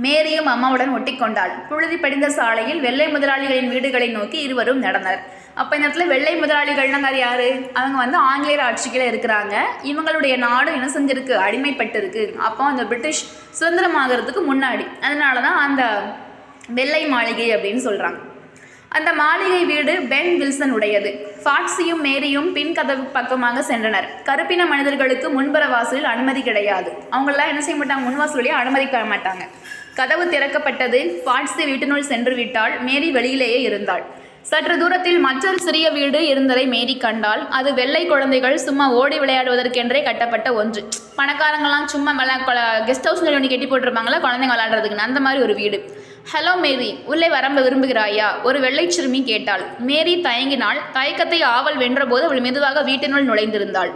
மேரியும் அம்மாவுடன் ஒட்டி கொண்டாள். புழுதி படிந்த சாலையில் வெள்ளை முதலாளிகளின் வீடுகளை நோக்கி இருவரும் நடந்தனர். அப்போ இந்த இடத்துல வெள்ளை முதலாளிகள்னா யாரு? அவங்க ஆங்கிலேயர் ஆட்சிக்கில் இருக்கிறாங்க. இவங்களுடைய நாடு என்ன செஞ்சிருக்கு? அடிமைப்பட்டு இருக்கு. அப்போ அந்த பிரிட்டிஷ் சுதந்திரமாகிறதுக்கு முன்னாடி, அதனால தான் அந்த வெள்ளை மாளிகை அப்படின்னு சொல்கிறாங்க. அந்த மாளிகை வீடு பென் வில்சன் உடையது. ஃபாட்சியும் மேரியும் பின் கதவு பக்கமாக சென்றனர். கருப்பின மனிதர்களுக்கு முன்புற வாசலில் அனுமதி கிடையாது. அவங்களெல்லாம் என்ன செய்ய மாட்டாங்க? முன்வாசலிலேயே அனுமதிக்க மாட்டாங்க. கதவு திறக்கப்பட்டது. ஃபாட்சி வீட்டினுள் சென்று விட்டாள். மேரி வெளியிலேயே இருந்தாள். சற்று தூரத்தில் மற்றொரு சிறிய வீடு இருந்ததை மேரி கண்டாள். அது வெள்ளை குழந்தைகள் சும்மா ஓடி விளையாடுவதற்கென்றே கட்டப்பட்ட ஒன்று. பணக்காரங்களாம் சும்மா கெஸ்ட் ஹவுஸ் ஒன்று கட்டி போட்டிருப்பாங்களா குழந்தைங்க விளையாடுறதுக்குன்னு, அந்த மாதிரி ஒரு வீடு. ஹலோ மேரி, உள்ளே வர விரும்புகிறாயா? ஒரு வெள்ளை சிறுமி கேட்டாள். மேரி தயங்கினாள். தயக்கத்தை ஆவல் வென்றபோது அவள் மெதுவாக வீட்டினுள் நுழைந்திருந்தாள்.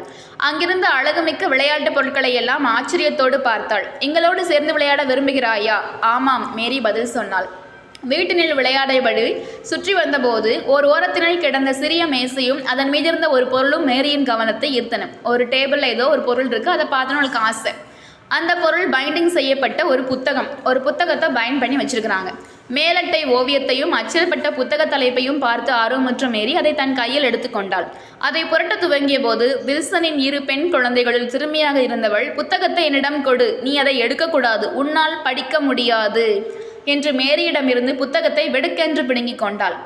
அங்கிருந்த அழகுமிக்க விளையாட்டு பொருட்களை எல்லாம் ஆச்சரியத்தோடு பார்த்தாள். எங்களோடு சேர்ந்து விளையாட விரும்புகிறாயா? ஆமாம், மேரி பதில் சொன்னாள். வீட்டினில் விளையாடியபடி சுற்றி வந்தபோது ஓர் ஓரத்தினில் கிடந்த சிறிய மேசையும் அதன் மீதிருந்த ஒரு பொருளும் மேரியின் கவனத்தை ஈர்த்தன. ஒரு டேபிளில் ஏதோ ஒரு பொருள் இருக்குது, அதை பார்த்தோன்னு அவளுக்கு ஆசை. அந்த பொருள் பைண்டிங் செய்யப்பட்ட ஒரு புத்தகத்தை பைண்ட் பண்ணி வச்சிருக்கிறாங்க. மேலட்டை ஓவியத்தையும் அச்சிடப்பட்ட புத்தக தலைப்பையும் பார்த்து ஆர்வமுற்ற மேரி அதை தன் கையில் எடுத்துக்கொண்டாள். அதை புரட்ட துவங்கிய போது வில்சனின் 2 பெண் குழந்தைகளில் சிறுமியாக இருந்தவள், புத்தகத்தை என்னிடம் கொடு, நீ அதை எடுக்கக்கூடாது, உன்னால் படிக்க முடியாது. என்று மேரியிடமிருந்து புத்தகத்தை வெடுக்கென்று பிடுங்கிக் கொண்டாள்.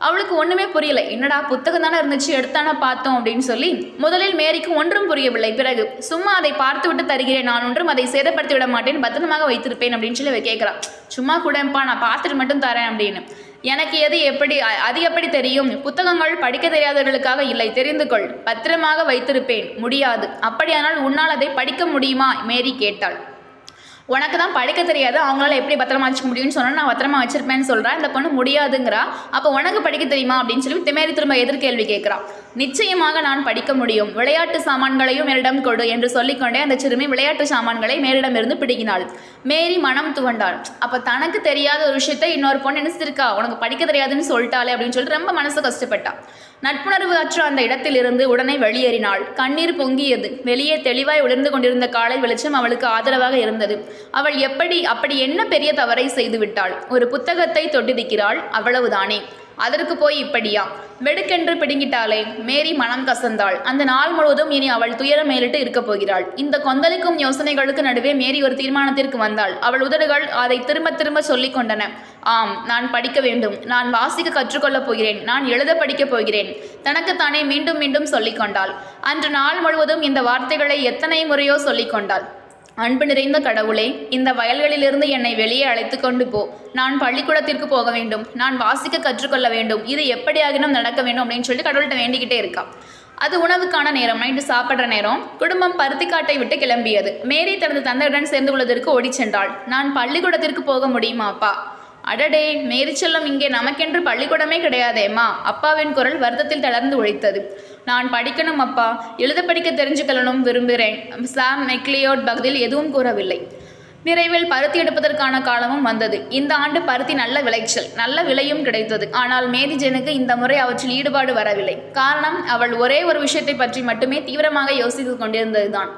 அவளுக்கு ஒன்றுமே புரியல. என்னடா புத்தகம் தானே இருந்துச்சு, எடுத்தானே பார்த்தோம் அப்படின்னு சொல்லி முதலில் மேரிக்கு ஒன்றும் புரியவில்லை. பிறகு சும்மா அதை பார்த்து விட்டு தருகிறேன், நான் ஒன்றும் அதை சேதப்படுத்தி விட மாட்டேன், பத்திரமாக வைத்திருப்பேன் அப்படின்னு சொல்லி அவ கேட்குறான். சும்மா கூடப்பா, நான் பார்த்துட்டு மட்டும் தரேன் அப்படின்னு. எனக்கு அது எப்படி தெரியும்? புத்தகங்கள் படிக்க தெரியாதவர்களுக்காக இல்லை, தெரிந்து கொள். பத்திரமாக வைத்திருப்பேன். முடியாது. அப்படியானால் உன்னால் அதை படிக்க முடியுமா? மேரி கேட்டாள். உனக்கு தான் படிக்க தெரியாது, அவங்களால எப்படி பத்திரமா வச்சுக்க முடியும்னு சொன்னால் நான் பத்திரமா வச்சிருப்பேன்னு சொல்கிறேன். இந்த பொண்ணு முடியாதுங்கிறா. அப்போ உனக்கு படிக்க தெரியுமா அப்படின்னு சொல்லி மேரி திரும்ப எதிர்கேள்வி கேட்குறான். நிச்சயமாக நான் படிக்க முடியும், விளையாட்டு சாமான்களையும் மேரிடம் கொடு என்று சொல்லிக்கொண்டே அந்த சிறுமி விளையாட்டு சாமான்களை மேரிடமிருந்து பிடுங்கினாள். மேரி மனம் துவண்டாள். அப்போ தனக்கு தெரியாத ஒரு விஷயத்தை இன்னொரு பொண்ணு நினைச்சிருக்கா, உனக்கு படிக்க தெரியாதுன்னு சொல்லிட்டாளே அப்படின்னு சொல்லிட்டு ரொம்ப மனசு கஷ்டப்பட்டாள். நட்புணர்வு அற்ற அந்த இடத்திலிருந்து உடனே வெளியேறினாள். கண்ணீர் பொங்கியது. வெளியே தெளிவாய் ஒளிர்ந்து கொண்டிருந்த காலை வெளிச்சம் அவளுக்கு ஆதரவாக இருந்தது. அவள் அப்படி என்ன பெரிய தவறை செய்து விட்டாள்? ஒரு புத்தகத்தை தொட்டிருக்கிறாள், அவ்வளவுதானே. அதற்கு போய் இப்படியா? வெடுக்கென்று பிடுங்கிட்டாளே. மேரி மனம் கசந்தாள். அந்த நாள் முழுவதும் இனி அவள் துயரம் மேலிட்டு இருக்கப் போகிறாள். இந்த கொந்தளிக்கும் யோசனைகளுக்கு நடுவே மேரி ஒரு தீர்மானத்திற்கு வந்தாள். அவள் உதடுகள் அதை திரும்ப திரும்ப சொல்லிக் கொண்டன. ஆம், நான் படிக்க வேண்டும், நான் வாசிக்க கற்றுக்கொள்ளப் போகிறேன், நான் எழுத படிக்கப் போகிறேன். தனக்குத்தானே மீண்டும் மீண்டும் சொல்லிக் கொண்டாள். அன்று நாள் முழுவதும் இந்த வார்த்தைகளை எத்தனை முறையோ சொல்லிக் கொண்டாள். அன்பு நிறைந்த கடவுளே, இந்த வயல்களிலிருந்து என்னை வெளியே அழைத்து கொண்டு போ. நான் பள்ளிக்கூடத்திற்கு போக வேண்டும், நான் வாசிக்க கற்றுக்கொள்ள வேண்டும், இது எப்படியாகினும் நடக்க வேண்டும் அப்படின்னு சொல்லிட்டு கடவுள்கிட்ட வேண்டிக்கிட்டே இருக்கா. அது உணவுக்கான நேரம், நைட்டு சாப்பிட்ற நேரம். குடும்பம் பருத்திக்காட்டை விட்டு கிளம்பியது. மேரி தனது தந்தையுடன் சேர்ந்து கொள்வதற்கு ஓடி சென்றாள். நான் பள்ளிக்கூடத்திற்கு போக முடியுமா அப்பா? அடடே, மேரி செல்லம், இங்கே நமக்கென்று பள்ளிக்கூடமே கிடையாதேம்மா. அப்பாவின் குரல் வருத்தத்தில் தளர்ந்து ஒழித்தது. நான் படிக்கணும் அப்பா, எழுத படிக்க தெரிஞ்சுக்கொள்ளணும் விரும்புகிறேன். சாம் மெக்லியோட் பதில் எதுவும் கூறவில்லை. விரைவில் பருத்தி எடுப்பதற்கான காலமும் வந்தது. இந்த ஆண்டு பருத்தி நல்ல விளைச்சல், நல்ல விலையும் கிடைத்தது. ஆனால் மேரி ஜெனுக்கு இந்த முறை அவற்றில் ஈடுபாடு வரவில்லை. காரணம், அவள் ஒரே ஒரு விஷயத்தை பற்றி மட்டுமே தீவிரமாக யோசித்து கொண்டிருந்ததுதான்.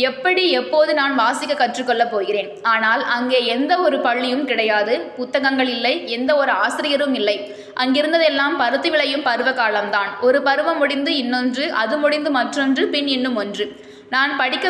எப்படி எப்போது நான் வாசிக்க கற்றுக்கொள்ளப் போகிறேன்? ஆனால் அங்கே எந்த ஒரு பள்ளியும் கிடையாது, புத்தகங்கள் இல்லை, எந்த ஒரு ஆசிரியரும் இல்லை. அங்கிருந்ததெல்லாம் பருத்தி விளையும் பருவ காலம்தான். ஒரு பருவம் முடிந்து இன்னொன்று, அது முடிந்து மற்றொன்று, பின் இன்னும் ஒன்று. நான் படிக்க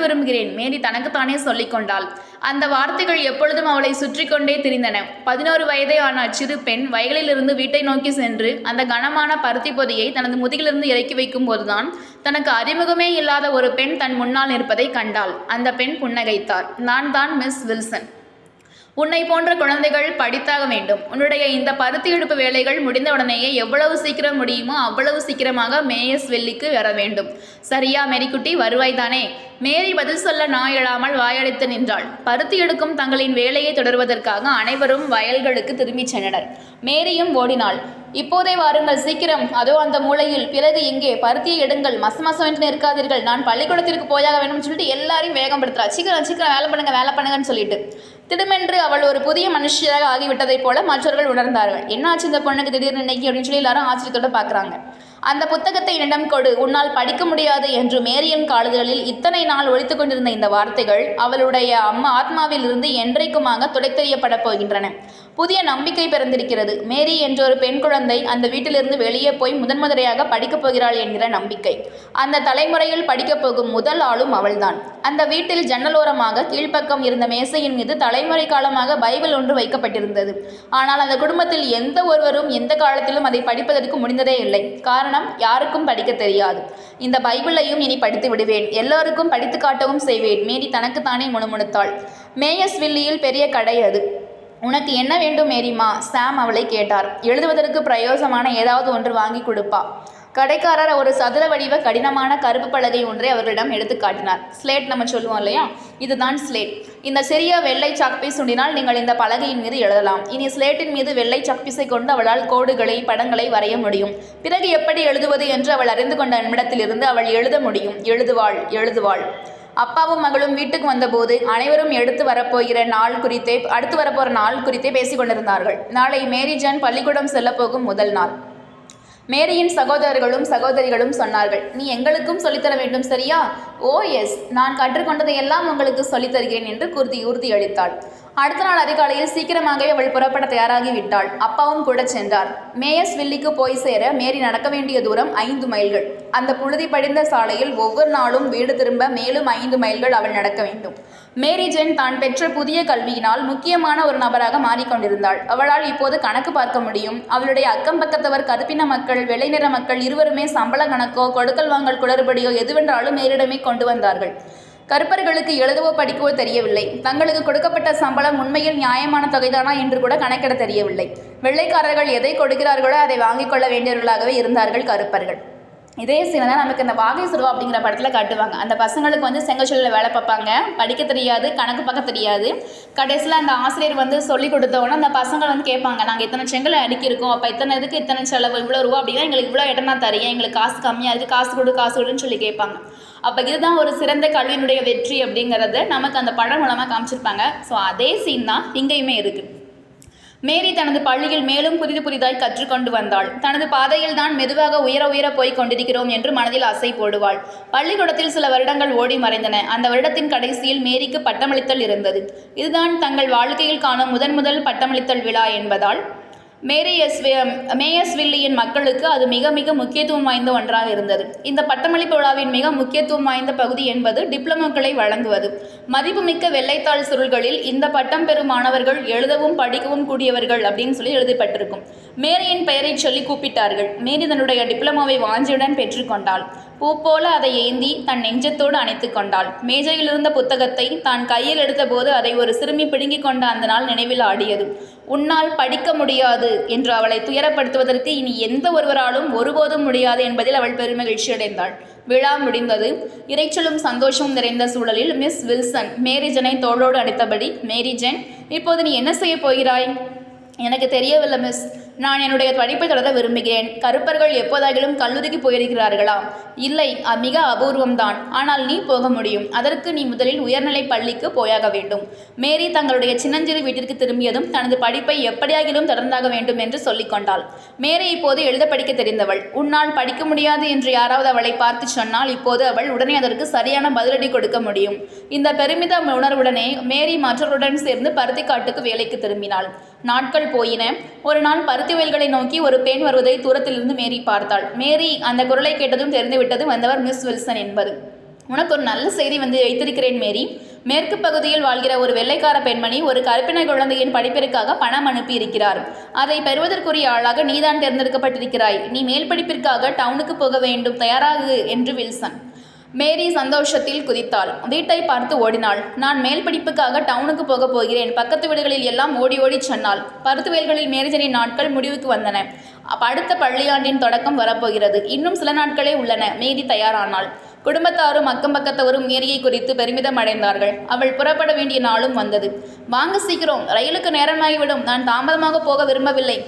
விரும்புகிறேன், மேரி தனக்குத்தானே சொல்லிக்கொண்டாள். அந்த வார்த்தைகள் எப்பொழுதும் அவளை சுற்றி கொண்டே திரிந்தன. 11 வயதே ஆன அச்சிறு பெண் வயலிலிருந்து வீட்டை நோக்கி சென்று அந்த கனமான பருத்தி பொதியை தனது முதுகிலிருந்து இறக்கி வைக்கும் போதுதான் தனக்கு அறிமுகமே இல்லாத ஒரு பெண் தன் முன்னால் இருப்பதை கண்டாள். அந்த பெண் புன்னகைத்தார். நான் தான் மிஸ் வில்சன். உன்னை போன்ற குழந்தைகள் படித்தாக வேண்டும். உன்னுடைய இந்த பருத்தி எடுப்பு வேலைகள் முடிந்தவுடனேயே எவ்வளவு சீக்கிரம் முடியுமோ அவ்வளவு சீக்கிரமாக மேயஸ் வெள்ளிக்கு வர வேண்டும். சரியா மேரிக்குட்டி, வருவாய்தானே? மேரி பதில் சொல்ல நான் எழாமல் வாயடைத்து நின்றாள். பருத்தி எடுக்கும் தங்களின் வேலையை தொடர்வதற்காக அனைவரும் வயல்களுக்கு திரும்பிச் சென்றனர். மேரியும் ஓடினாள். இப்போதே வாருங்கள், சீக்கிரம், அதோ அந்த மூலையில், பிறகு இங்கே, பருத்தியை எடுங்கள், மசமசவென்று இருக்காதீர்கள், நான் பள்ளிக்கூடத்திற்கு போயாக வேணும்னு சொல்லிட்டு எல்லாரையும் வேகப்படுத்துறா. சீக்கிரம் சீக்கிரம் வேலை பண்ணுங்கன்னு சொல்லிட்டு. திடுமென்று அவள் ஒரு புதிய மனுஷியாக ஆகிவிட்டதைப் போல மற்றவர்கள் உணர்ந்தார்கள். என்ன ஆச்சு இந்த பொண்ணுக்கு திடீர்னு இன்னைக்கு அப்படின்னு சொல்லி எல்லாரும் ஆச்சரியத்தோடு பார்க்குறாங்க. அந்த புத்தகத்தை என்னிடம் கொடு, உன்னால் படிக்க முடியாது என்று மேரியின் காதுகளில் இத்தனை நாள் ஒலித்து கொண்டிருந்த இந்த வார்த்தைகள் அவளுடைய ஆத்மாவில் இருந்து என்றைக்குமாக துடைத்தெறியப்பட போகின்றன. புதிய நம்பிக்கை பிறந்திருக்கிறது. மேரி என்ற ஒரு பெண் குழந்தை அந்த வீட்டிலிருந்து வெளியே போய் முதன்முறையாக படிக்கப் போகிறாள் என்கிற நம்பிக்கை. அந்த தலைமுறையில் படிக்கப் போகும் முதல் ஆளும் அவள்தான். அந்த வீட்டில் ஜன்னலோரமாக கீழ்ப்பக்கம் இருந்த மேசையின் மீது தலைமுறை காலமாக பைபிள் ஒன்று வைக்கப்பட்டிருந்தது. ஆனால் அந்த குடும்பத்தில் எந்த ஒருவரும் எந்த காலத்திலும் அதை படிப்பதற்கு முடிந்ததே இல்லை. காரணம், யாருக்கும் படிக்க தெரியாது. இந்த பைபிளையும் இனி படித்து விடுவேன், எல்லோருக்கும் படித்து காட்டவும் செய்வேன். மேரி தனக்குத்தானே முணுமுணுத்தாள். மேயஸ் வில்லியில் பெரிய கடை அது. உனக்கு என்ன வேண்டும் மேரிமா? சாம் அவளை கேட்டார். எழுதுவதற்கு பிரயோசமான ஏதாவது ஒன்று வாங்கி கொடுப்பா. கடைக்காரர் ஒரு சதுர வடிவ கடினமான கருப்பு பலகை ஒன்றை அவர்களிடம் எடுத்து காட்டினார். ஸ்லேட் நம்ம சொல்லுவோம் இல்லையா, இதுதான் ஸ்லேட். இந்த சிறிய வெள்ளை சாக்பீஸ் உண்டினால் நீங்கள் இந்த பலகையின் மீது எழுதலாம். இனி ஸ்லேட்டின் மீது வெள்ளை சாக்பீஸை கொண்டு அவளால் கோடுகளை, படங்களை வரைய முடியும். பிறகு எப்படி எழுதுவது என்று அவள் அறிந்து கொண்ட நிமிடத்திலிருந்து அவள் எழுத முடியும். எழுதுவாள். அப்பாவும் மகளும் வீட்டுக்கு வந்தபோது அனைவரும் அடுத்து வரப்போகிற நாள் குறித்தே பேசிக் கொண்டிருந்தார்கள். நாளை மேரி ஜென் பள்ளிக்கூடம் செல்லப்போகும் முதல் நாள். மேரியின் சகோதரிகளும் சொன்னார்கள், நீ எங்களுக்கும் சொல்லித்தர வேண்டும், சரியா? ஓ எஸ், நான் கற்றுக்கொண்டதை எல்லாம் உங்களுக்கு சொல்லித்தருகிறேன் என்று உறுதியளித்தாள். அடுத்த நாள் அதிகாலையில் சீக்கிரமாகவே அவள் புறப்பட தயாராகி விட்டாள். அப்பாவும் கூட சென்றார். மேயர்ஸ்வில்லிக்கு போய் சேர மேரி நடக்க வேண்டிய தூரம் 5 மைல்கள். அந்த புழுதி படிந்த சாலையில் ஒவ்வொரு நாளும் வீடு திரும்ப மேலும் 5 மைல்கள் அவள் நடக்க வேண்டும். மேரி ஜென் தான் பெற்ற புதிய கல்வியினால் முக்கியமான ஒரு நபராக மாறிக்கொண்டிருந்தாள். அவளால் இப்போது கணக்கு பார்க்க முடியும். அவளுடைய அக்கம் பக்கத்தவர் கருப்பின மக்கள், வெள்ளை நிற மக்கள் இருவருமே சம்பள கணக்கோ கொடுக்கல் வாங்கல் குளறுபடியோ எதுவென்றாலும் மேரிடமே கொண்டு வந்தார்கள். கருப்பர்களுக்கு எழுதவோ படிக்கவோ தெரியவில்லை. தங்களுக்கு கொடுக்கப்பட்ட சம்பளம் உண்மையில் நியாயமான தொகைதானா என்று கூட கணக்கிட தெரியவில்லை. வெள்ளைக்காரர்கள் எதை கொடுக்கிறார்களோ அதை வாங்கிக் கொள்ள வேண்டியவர்களாகவே இருந்தார்கள் கருப்பர்கள். இதே சீனை தான் நமக்கு இந்த வாகை சுடுவா அப்படிங்கிற படத்தில் காட்டுவாங்க. அந்த பசங்களுக்கு செங்கச்சொல்லில் வேலை பார்ப்பாங்க, படிக்க தெரியாது, கணக்கு பார்க்க தெரியாது. கடைசியில் அந்த ஆசிரியர் சொல்லி கொடுத்தவொன்னே அந்த பசங்க கேட்பாங்க, நாங்கள் இத்தனை செங்கலை அடுக்கியிருக்கோம், அப்போ இத்தனை இதுக்கு இத்தனை செலவு, இவ்வளோ ரூபா அப்படின்னா எங்களுக்கு இவ்வளோ இடம்னா தரீங்க, எங்களுக்கு காசு கம்மியாக இருக்குது, காசு கொடுன்னு சொல்லி கேட்பாங்க. அப்போ இதுதான் ஒரு சிறந்த கல்வியினுடைய வெற்றி அப்படிங்கிறத நமக்கு அந்த படம் மூலமாக காமிச்சிருப்பாங்க. ஸோ அதே சீன் தான் இங்கேயுமே இருக்குது. மேரி தனது பள்ளியில் மேலும் புதிதாய் கற்றுக்கொண்டு வந்தாள். தனது பாதையில் தான் மெதுவாக உயர போய் கொண்டிருக்கிறோம் என்று மனதில் ஆசை போடுவாள். பள்ளிக்கூடத்தில் சில வருடங்கள் ஓடி மறைந்தன. அந்த வருடத்தின் கடைசியில் மேரிக்கு பட்டமளித்தல் இருந்தது. இதுதான் தங்கள் வாழ்க்கையில் காணும் முதல் பட்டமளித்தல் விழா என்பதால் மேயர்ஸ்வில்லியின் மக்களுக்கு அது மிக முக்கியத்துவம் வாய்ந்த ஒன்றாக இருந்தது. இந்த பட்டமளிப்பு விழாவின் மிக முக்கியத்துவம் வாய்ந்த பகுதி என்பது டிப்ளமோக்களை வழங்குவது. மதிப்புமிக்க வெள்ளைத்தாள் சுருள்களில் இந்த பட்டம் பெறும் மாணவர்கள் எழுதவும் படிக்கவும் கூடியவர்கள் அப்படின்னு சொல்லி எழுதப்பட்டிருக்கும். மேரியின் பெயரை சொல்லி கூப்பிட்டார்கள். மேரி தன்னுடைய டிப்ளமோவை வாஞ்சியுடன் பெற்றுக்கொண்டாள். பூ போல அதை ஏந்தி தன் நெஞ்சத்தோடு அணைத்து கொண்டாள். மேஜையில் இருந்த புத்தகத்தை தான் கையில் எடுத்தபோது அதை ஒரு சிறுமி பிடுங்கிக் கொண்ட அந்த நாள் நினைவில் ஆடியது. உன்னால் படிக்க முடியாது என்று அவளை துயரப்படுத்துவதற்கு இனி எந்த ஒருவராலும் ஒருபோதும் முடியாது என்பதில் அவள் பெருமகிழ்ச்சி அடைந்தாள். விழா முடிந்தது. இறைச்சலும் சந்தோஷமும் நிறைந்த சூழலில் மிஸ் வில்சன் மேரி ஜெனை தோளோடு அடைத்தபடி, மேரி ஜென், இப்போது நீ என்ன செய்ய போகிறாய்? எனக்கு தெரியவில்லை மிஸ். நான் என்னுடைய படிப்பை தொடர விரும்புகிறேன். கருப்பர்கள் எப்போதாகிலும் கல்லூரிக்கு போயிருக்கிறார்களா? இல்லை, மிக அபூர்வம்தான். ஆனால் நீ போக முடியும். அதற்கு நீ முதலில் உயர்நிலை பள்ளிக்கு போயாக வேண்டும். மேரி தங்களுடைய சின்னஞ்சிறு வீட்டிற்கு திரும்பியதும் தனது படிப்பை எப்படியாகிலும் தொடர்ந்தாக வேண்டும் என்று சொல்லிக்கொண்டாள். மேரி இப்போது எழுத படிக்க தெரிந்தவள். உன்னால் படிக்க முடியாது என்று யாராவது அவளை பார்த்து சொன்னால் இப்போது அவள் உடனே அதற்கு சரியான பதிலடி கொடுக்க முடியும். இந்த பெருமித உணர்வுடனே மேரி மற்றவருடன் சேர்ந்து பருத்திக்காட்டுக்கு வேலைக்கு திரும்பினாள். நாட்கள் போயின. ஒரு நாள் பருத்தி வயல்களை நோக்கி ஒரு பெண் வருவதை தூரத்திலிருந்து மேரி பார்த்தாள். மேரி அந்த குரலை கேட்டதும் தெரிந்துவிட்டது வந்தவர் மிஸ் வில்சன் என்பது. உனக்கு ஒரு நல்ல செய்தி வைத்திருக்கிறேன் மேரி. மேற்கு பகுதியில் வாழ்கிற ஒரு வெள்ளைக்கார பெண்மணி ஒரு கருப்பின குழந்தையின் படிப்பிற்காக பணம் அனுப்பி இருக்கிறார். அதை பெறுவதற்குரிய ஆளாக நீதான் தேர்ந்தெடுக்கப்பட்டிருக்கிறாய். நீ மேல் படிப்பிற்காக டவுனுக்கு போக வேண்டும், தயாராகு என்று வில்சன். மேரி சந்தோஷத்தில் குதித்தாள். வீட்டை பார்த்து ஓடினாள். நான் மேல் படிப்புக்காக டவுனுக்கு போக போகிறேன். பக்கத்து வீடுகளில் எல்லாம் ஓடி சொன்னாள். பருத்துவேல்களில் மேரிஜனின் நாட்கள் முடிவுக்கு வந்தன. அடுத்த பள்ளியாண்டின் தொடக்கம் வரப்போகிறது. இன்னும் சில நாட்களே உள்ளன. மேரி தயாரானாள். குடும்பத்தாரும் அக்கம் பக்கத்தவரும் மேரியை குறித்து பெருமிதம் அடைந்தார்கள். அவள் புறப்பட வேண்டிய நாளும் வந்தது. வாங்க சீக்கிரம், ரயிலுக்கு நேரமாகிவிடும். நான் தாமதமாக போக விரும்பவில்லை.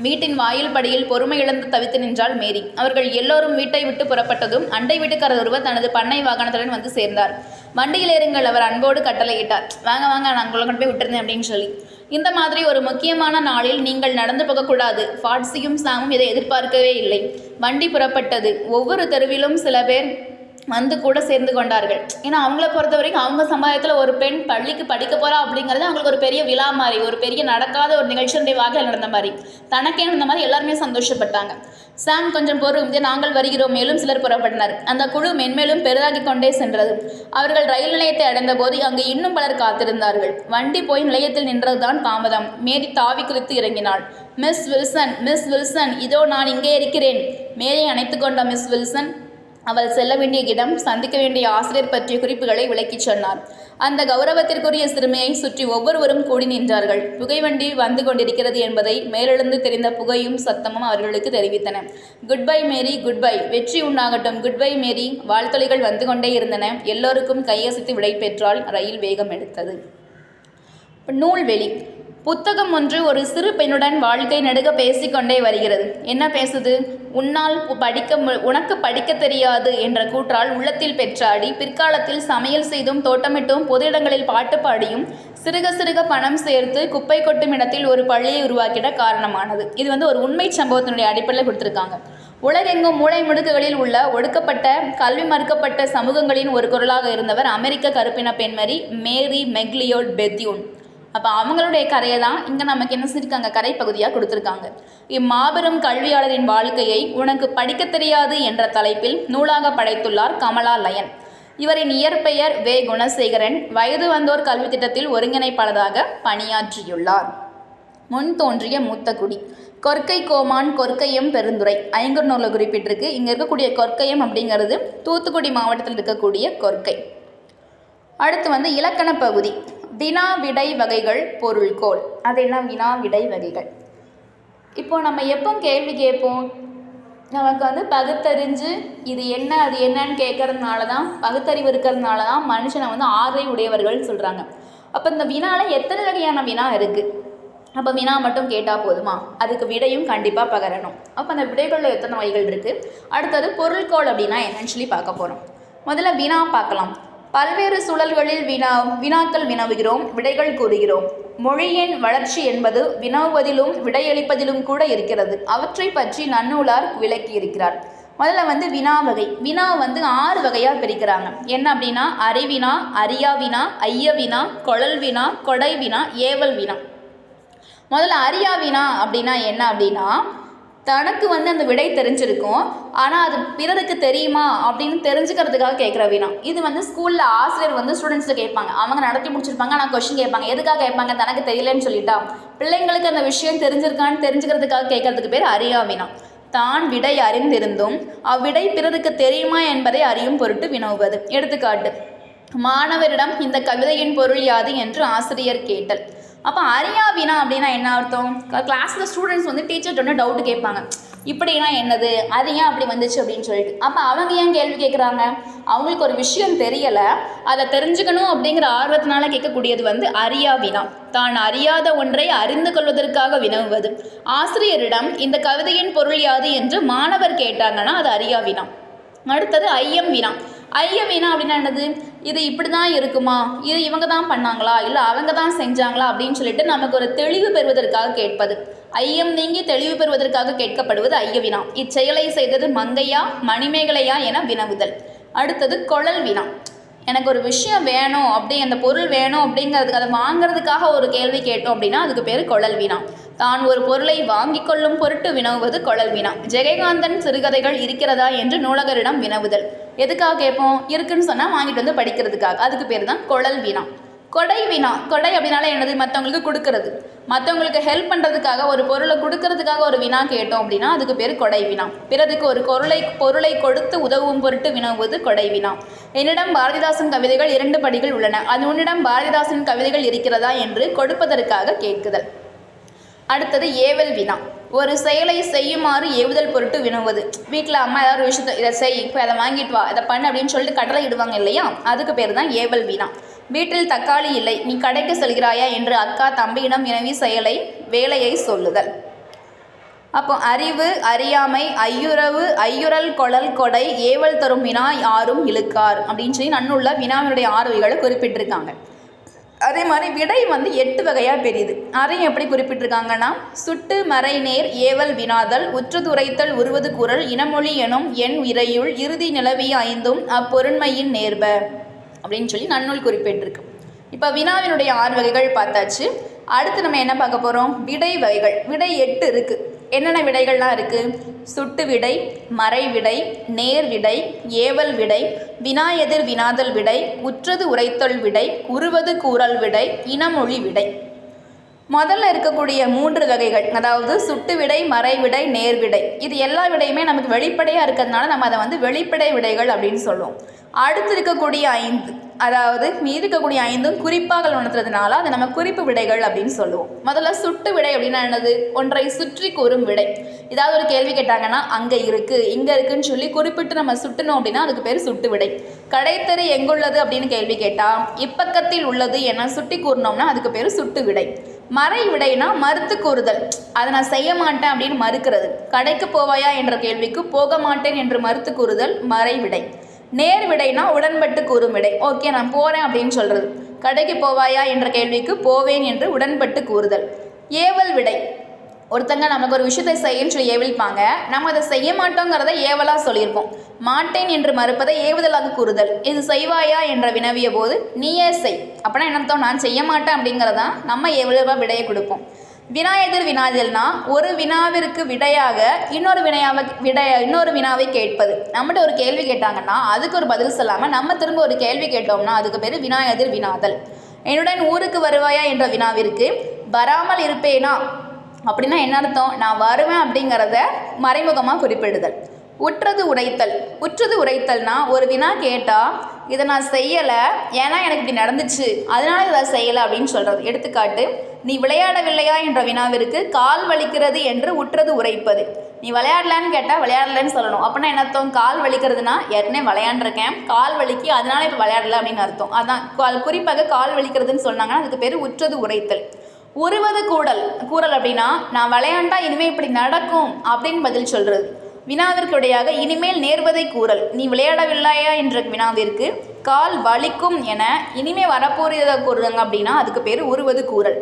வீட்டின் வாயில் படியில் பொறுமை இழந்து தவித்து நின்றாள் மேரி. அவர்கள் எல்லோரும் வீட்டை விட்டு புறப்பட்டதும் அண்டை வீட்டுக்காரர் ஒருவர் தனது பண்ணை வாகனத்துடன் வந்து சேர்ந்தார். வண்டியில் ஏறுங்கள், அவர் அன்போடு கட்டளையிட்டார். வாங்க நான் உங்களை கொண்டு போய் விட்டுருந்தேன் அப்படின்னு சொல்லி. இந்த மாதிரி ஒரு முக்கியமான நாளில் நீங்கள் நடந்து போகக்கூடாது. ஃபாட்சியும் சாமும் இதை எதிர்பார்க்கவே இல்லை. வண்டி புறப்பட்டது. ஒவ்வொரு தெருவிலும் சில பேர் கூட சேர்ந்து கொண்டார்கள். ஏன்னா அவங்கள பொறுத்த வரைக்கும் அவங்க சமுதாயத்தில் ஒரு பெண் பள்ளிக்கு படிக்க போகிறா அப்படிங்கிறது அவங்களுக்கு ஒரு பெரிய விழா மாதிரி, ஒரு பெரிய நடக்காத ஒரு நிகழ்ச்சியுடைய வாகையில் நடந்த மாதிரி, தனக்கே இந்த மாதிரி எல்லாருமே சந்தோஷப்பட்டாங்க. சாம் கொஞ்சம் பொறுத்து நாங்கள் வருகிறோம். மேலும் சிலர் புறப்பட்டனர். அந்த குழு மென்மேலும் பெரிதாகி கொண்டே சென்றது. அவர்கள் ரயில் நிலையத்தை அடைந்த போது அங்கு இன்னும் பலர் காத்திருந்தார்கள். வண்டி போய் நிலையத்தில் நின்றதுதான் தாமதம். மேரி தாவி குறித்து இறங்கினாள். மிஸ் வில்சன், இதோ நான் இங்கே இருக்கிறேன். மேரியை அணைத்து கொண்ட மிஸ் வில்சன் அவள் செல்ல வேண்டிய இடம், சந்திக்க வேண்டிய ஆசிரியர் பற்றிய குறிப்புகளை விளக்கிச் சொன்னார். அந்த கௌரவத்திற்குரிய சிறுமியை சுற்றி ஒவ்வொருவரும் கூடி நின்றார்கள். புகைவண்டி வந்து கொண்டிருக்கிறது என்பதை மேலெழுந்து தெரிந்த புகையும் சத்தமும் அவர்களுக்கு தெரிவித்தன. குட்பை மேரி, குட்பை, வெற்றி உண்டாகட்டும், குட்பை மேரி. வாழ்த்தொலிகள் வந்து கொண்டே இருந்தன. எல்லோருக்கும் கையசைத்து விடை பெற்றால் ரயில் வேகம் எடுத்தது. நூல்வெளி. புத்தகம் ஒன்று ஒரு சிறு பெண்ணுடன் வாழ்க்கை நெடுக பேசிக்கொண்டே வருகிறது. என்ன பேசுது? உனக்கு படிக்க தெரியாது என்ற கூற்றால் உள்ளத்தில் பெற்றாடி பிற்காலத்தில் சமையல் செய்தும் தோட்டமிட்டும் பொது இடங்களில் பாட்டு பாடியும் சிறுக பணம் சேர்த்து குப்பை கொட்டும் இடத்தில் ஒரு பள்ளியை உருவாக்கிட காரணமானது. இது ஒரு உண்மை சம்பவத்தினுடைய அடிப்படையில் கொடுத்துருக்காங்க. உலகெங்கும் மூளை முடுக்குகளில் உள்ள ஒடுக்கப்பட்ட கல்வி மறுக்கப்பட்ட சமூகங்களின் ஒரு குரலாக இருந்தவர் அமெரிக்க கருப்பின பெண்மரி மேரி மெக்லியோட் பெத்யூன். அப்போ அவங்களுடைய கதையை தான் இங்கே நமக்கு என்ன செஞ்சுருக்காங்க, கரைப்பகுதியாக கொடுத்துருக்காங்க. இம்மாபெரும் கல்வியாளரின் வாழ்க்கையை உனக்கு படிக்க தெரியாது என்ற தலைப்பில் நூலாக படைத்துள்ளார் கமலா லயன். இவரின் இயற்பெயர் வே. குணசேகரன். வயது வந்தோர் கல்வி திட்டத்தில் ஒருங்கிணைப்பாளராக பணியாற்றியுள்ளார். முன் தோன்றிய மூத்த குடி கொற்கை கோமான் கொற்கையம் பெருந்துறை ஐங்குறுநூலில் குறிப்பிட்டிருக்கு. இங்கே இருக்கக்கூடிய கொற்கையம் அப்படிங்கிறது தூத்துக்குடி மாவட்டத்தில் இருக்கக்கூடிய கொற்கை. அடுத்து இலக்கண பகுதி வினா விடை வகைகள் பொருள்கோள். அது என்ன வினா விடை வகைகள்? இப்போ நம்ம எப்போ கேள்வி கேட்போம், நமக்கு பகுத்தறிஞ்சு இது என்ன அது என்னன்னு கேட்கறதுனால தான், பகுத்தறிவு இருக்கிறதுனால தான் மனுஷனை ஆர்வை உடையவர்கள் சொல்கிறாங்க. அப்போ இந்த வினாவில் எத்தனை வகையான வினா இருக்குது? அப்போ வினா மட்டும் கேட்டால் போதுமா? அதுக்கு விடையும் கண்டிப்பாக பகரணும். அப்போ அந்த விடைகளில் எத்தனை வகைகள் இருக்குது? அடுத்தது பொருள்கோள் அப்படின்னா என்னன்னு சொல்லி பார்க்க போகிறோம். முதல்ல வினா பார்க்கலாம். பல்வேறு சூழல்களில் வினாக்கள் வினவுகிறோம், விடைகள் கூறுகிறோம். மொழியின் வளர்ச்சி என்பது வினவுவதிலும் விடையளிப்பதிலும் கூட இருக்கிறது. அவற்றை பற்றி நன்னூலார் விளக்கி இருக்கிறார். முதல்ல வினா வகை. வினா 6 வகையாக பிரிக்கிறாங்க. என்ன அப்படின்னா அறிவினா, அறியா வினா, ஐய வினா, கொழல் வினா, கொடை வினா, ஏவல் வினா. முதல்ல அறியா வினா அப்படின்னா என்ன அப்படின்னா, தனக்கு அந்த விடை தெரிஞ்சிருக்கும், ஆனால் அது பிறருக்கு தெரியுமா அப்படின்னு தெரிஞ்சுக்கிறதுக்காக கேட்குற வினா. இது ஸ்கூலில் ஆசிரியர் ஸ்டூடெண்ட்ஸை கேட்பாங்க. அவங்க நடத்தி முடிச்சிருப்பாங்க, ஆனால் கொஸ்டின் கேட்பாங்க. எதுக்காக கேட்பாங்க? தனக்கு தெரியலன்னு சொல்லிட்டா பிள்ளைங்களுக்கு அந்த விஷயம் தெரிஞ்சிருக்கான்னு தெரிஞ்சுக்கிறதுக்காக கேட்கறதுக்கு பேர் அறியா வினா. தான் விடை அறிந்திருந்தும் அவ்விடை பிறருக்கு தெரியுமா என்பதை அறியும் பொருட்டு வினவுவது. எடுத்துக்காட்டு, மாணவரிடம் இந்த கவிதையின் பொருள் யாது என்று ஆசிரியர் கேட்டல். அப்போ அறியா வினா அப்படின்னா என்ன அர்த்தம்? கிளாஸில் ஸ்டூடெண்ட்ஸ் டீச்சர்கிட்ட டவுட்டு கேட்பாங்க, இப்படின்னா என்னது, அது ஏன் அப்படி வந்துச்சு அப்படின்னு சொல்லிட்டு. அப்போ அவங்க ஏன் கேள்வி கேட்குறாங்க? அவங்களுக்கு ஒரு விஷயம் தெரியலை, அதை தெரிஞ்சுக்கணும் அப்படிங்கிற ஆர்வத்தினால கேட்கக்கூடியது அறியா வினா. தான் அறியாத ஒன்றை அறிந்து கொள்வதற்காக வினவுவது. ஆசிரியரிடம் இந்த கவிதையின் பொருள் யாது என்று மாணவர் கேட்டாங்கன்னா அது அறியா வினா. அடுத்தது ஐயம் வினா. ஐய வினா அப்படின்னா என்னது? இது இப்படி தான் இருக்குமா, இது இவங்க தான் பண்ணாங்களா, இல்லை அவங்க தான் செஞ்சாங்களா அப்படின்னு சொல்லிட்டு நமக்கு ஒரு தெளிவு பெறுவதற்காக கேட்பது. ஐயம் நீங்கி தெளிவு பெறுவதற்காக கேட்கப்படுவது ஐய வினா. இச்செயலை செய்தது மங்கையா மணிமேகலையா என வினவுதல். அடுத்தது கொழல் வினா. எனக்கு ஒரு விஷயம் வேணும், அப்படி அந்த பொருள் வேணும் அப்படிங்கிறதுக்கு, அதை வாங்கிறதுக்காக ஒரு கேள்வி கேட்டோம் அப்படின்னா அதுக்கு பேர் கொழல் வினா. தான் ஒரு பொருளை வாங்கி கொள்ளும் பொருட்டு வினவுவது கொழல் வினா. ஜெயகாந்தன் சிறுகதைகள் இருக்கிறதா என்று நூலகரிடம் வினவுதல். எதுக்காக கேட்போம்? இருக்குன்னு சொன்னால் வாங்கிட்டு படிக்கிறதுக்காக. அதுக்கு பேர் தான் கொழல் வினா. கொடை வினா. கொடை அப்படின்னால என்னது? மற்றவங்களுக்கு கொடுக்கறது, மற்றவங்களுக்கு ஹெல்ப் பண்ணுறதுக்காக, ஒரு பொருளை கொடுக்கறதுக்காக ஒரு வினா கேட்டோம் அப்படின்னா அதுக்கு பேர் கொடை வினா. பிறருக்கு ஒரு பொருளை கொடுத்து உதவும் பொருட்டு வினவுவது கொடை வினா. என்னிடம் பாரதிதாசன் கவிதைகள் 2 படிகள் உள்ளன, அது உன்னிடம் பாரதிதாசன் கவிதைகள் இருக்கிறதா என்று கொடுப்பதற்காக கேட்குதல். அடுத்தது ஏவல் வினா. ஒரு செயலை செய்யுமாறு ஏவுதல் பொருட்டு வினவுவது. வீட்டில் அம்மா ஏதாவது ஒரு விஷயத்தை, இதை செய், இப்போ அதை வாங்கிட்டு வா, இதை பண்ணு அப்படின்னு சொல்லிட்டு கட்டளை இடுவாங்க இல்லையா, அதுக்கு பேர் தான் ஏவல் வினா. வீட்டில் தக்காளி இல்லை, நீ கடைக்கு செல்கிறாயா என்று அக்கா தம்பியிடம் வினவி வேலையை சொல்லுதல். அப்போ அறிவு, அறியாமை, ஐயுறவு, ஐயுறல், கொழல், கொடை, ஏவல் தரும் வினா யாரும் இழுக்கார் அப்படின்னு சொல்லி நன்னுள்ள வினாவினுடைய 6 வகைகளை குறிப்பிட்டிருக்காங்க. அதே மாதிரி விடை 8 வகையாக பெரியுது. அதையும் எப்படி குறிப்பிட்டிருக்காங்கன்னா, சுட்டு மறை நேர் ஏவல் வினாதல், உற்றுதுரைத்தல், உருவது குரல், இனமொழி எனும் என் இறையுள் இறுதி நிலவிய 5 அப்பொருண்மையின் நேர்ப அப்படின்னு சொல்லி நன்னூல் குறிப்பிட்டிருக்கு. இப்போ வினாவினுடைய 6 வகைகள் பார்த்தாச்சு. அடுத்து நம்ம என்ன பார்க்க போகிறோம்? விடை வகைகள். விடை 8 இருக்குது. என்னென்ன விடைகள்லாம் இருக்குது? சுட்டு விடை, மறை விடை, நேர் விடை, ஏவல் விடை, வினா எதிர் வினாதல் விடை, உற்றது உரைத்தல் விடை, உருவது கூறல் விடை, இனமொழி விடை. முதல்ல இருக்கக்கூடிய 3 வகைகள், அதாவது சுட்டு விடை, மறை விடை, நேர் விடை, இது எல்லா விடையுமே நமக்கு வெளிப்படையாக இருக்கிறதுனால நம்ம அதை வெளிப்படை விடைகள் அப்படின்னு சொல்லுவோம். அடுத்து இருக்கக்கூடிய 5, அதாவது மீதி இருக்கக்கூடிய 5ம் குறிப்பாக உணர்த்துறதுனால அதை நம்ம குறிப்பு விடைகள் அப்படின்னு சொல்லுவோம். முதல்ல சுட்டு விடை அப்படின்னா என்னது? ஒன்றை சுற்றி கூறும் விடை. ஏதாவது ஒரு கேள்வி கேட்டாங்கன்னா அங்கே இருக்குது, இங்கே இருக்குன்னு சொல்லி குறிப்பிட்டு நம்ம சுட்டணும் அப்படின்னா அதுக்கு பேர் சுட்டு விடை. கடைத்தெரு எங்குள்ளது அப்படின்னு கேள்வி கேட்டால் இப்பக்கத்தில் உள்ளது என சுட்டி கூறினோம்னா அதுக்கு பேர் சுட்டு விடை. மறை விடைனா மறுத்து கூறுதல், அதை நான் செய்ய மாட்டேன் அப்படின்னு மறுக்கிறது. கடைக்கு போவாயா என்ற கேள்விக்கு போக மாட்டேன் என்று மறுத்து கூறுதல் மறை விடை. நேர் விடைனா உடன்பட்டு கூறும் விடை. ஓகே நான் போகிறேன் அப்படின்னு சொல்கிறது. கடைக்கு போவாயா என்ற கேள்விக்கு போவேன் என்று உடன்பட்டு கூறுதல். ஏவல் விடை ஒருத்தங்க நமக்கு ஒரு விஷயத்தை செய்யன்னு சொல்லி ஏவிப்பாங்க, நம்ம அதை செய்ய மாட்டோங்கிறத ஏவலாக சொல்லியிருப்போம். மாட்டேன் என்று மறுப்பதை ஏவுதலாக கூறுதல். இது செய்வாயா என்ற வினவிய போது நீயே செய், அப்படின்னா என்ன அர்த்தம்? நான் செய்ய மாட்டேன் அப்படிங்கிறதான் நம்ம ஏவலாக விடையை கொடுப்போம். வினா எதிர் வினாதல்னா ஒரு வினாவிற்கு விடையாக இன்னொரு வினாவை கேட்பது. நம்மகிட்ட ஒரு கேள்வி கேட்டாங்கன்னா அதுக்கு ஒரு பதில் சொல்லாமல் நம்ம திரும்ப ஒரு கேள்வி கேட்டோம்னா அதுக்கு பேர் வினா எதிர் வினாதல். என்னுடன் ஊருக்கு வருவாயா என்ற வினாவிற்கு வராமல் இருப்பேனா அப்படின்னா என்ன அர்த்தம்? நான் வருவேன் அப்படிங்கிறத மறைமுகமாக குறிப்பிடுதல். உற்றது உரைத்தல்னா ஒரு வினா கேட்டால் இதை நான் செய்யலை, ஏன்னா எனக்கு இப்படி நடந்துச்சு, அதனால இதை செய்யலை அப்படின்னு சொல்கிறது. எடுத்துக்காட்டு, நீ விளையாடவில்லையா என்ற வினாவிற்கு கால் வலிக்கிறது என்று உற்றது உரைப்பது. நீ விளையாடலான்னு கேட்டால் விளையாடலன்னு சொல்லணும். அப்படின்னா என்ன அர்த்தம்? கால் வலிக்கிறதுனா ஏற்கனவே விளையாண்டுருக்கேன், கால் வலிக்கு, அதனால இப்போ விளையாடலை அப்படின்னு அர்த்தம். அதான் குறிப்பாக கால் வலிக்கிறதுன்னு சொன்னாங்கன்னா அதுக்கு பேர் உற்றது உரைத்தல். உருவது கூறல் அப்படின்னா நான் விளையாண்டா இனிமேல் இப்படி நடக்கும் அப்படின்னு பதில் சொல்கிறது. வினாவிற்கு விடையாக இனிமேல் நேர்வதை கூறல். நீ விளையாடவில்லையா என்ற வினாவிற்கு கால் வலிக்கும் என இனிமேல் வரப்போறதை கூறுறாங்க அப்படின்னா அதுக்கு பேர் உருவது கூறல்.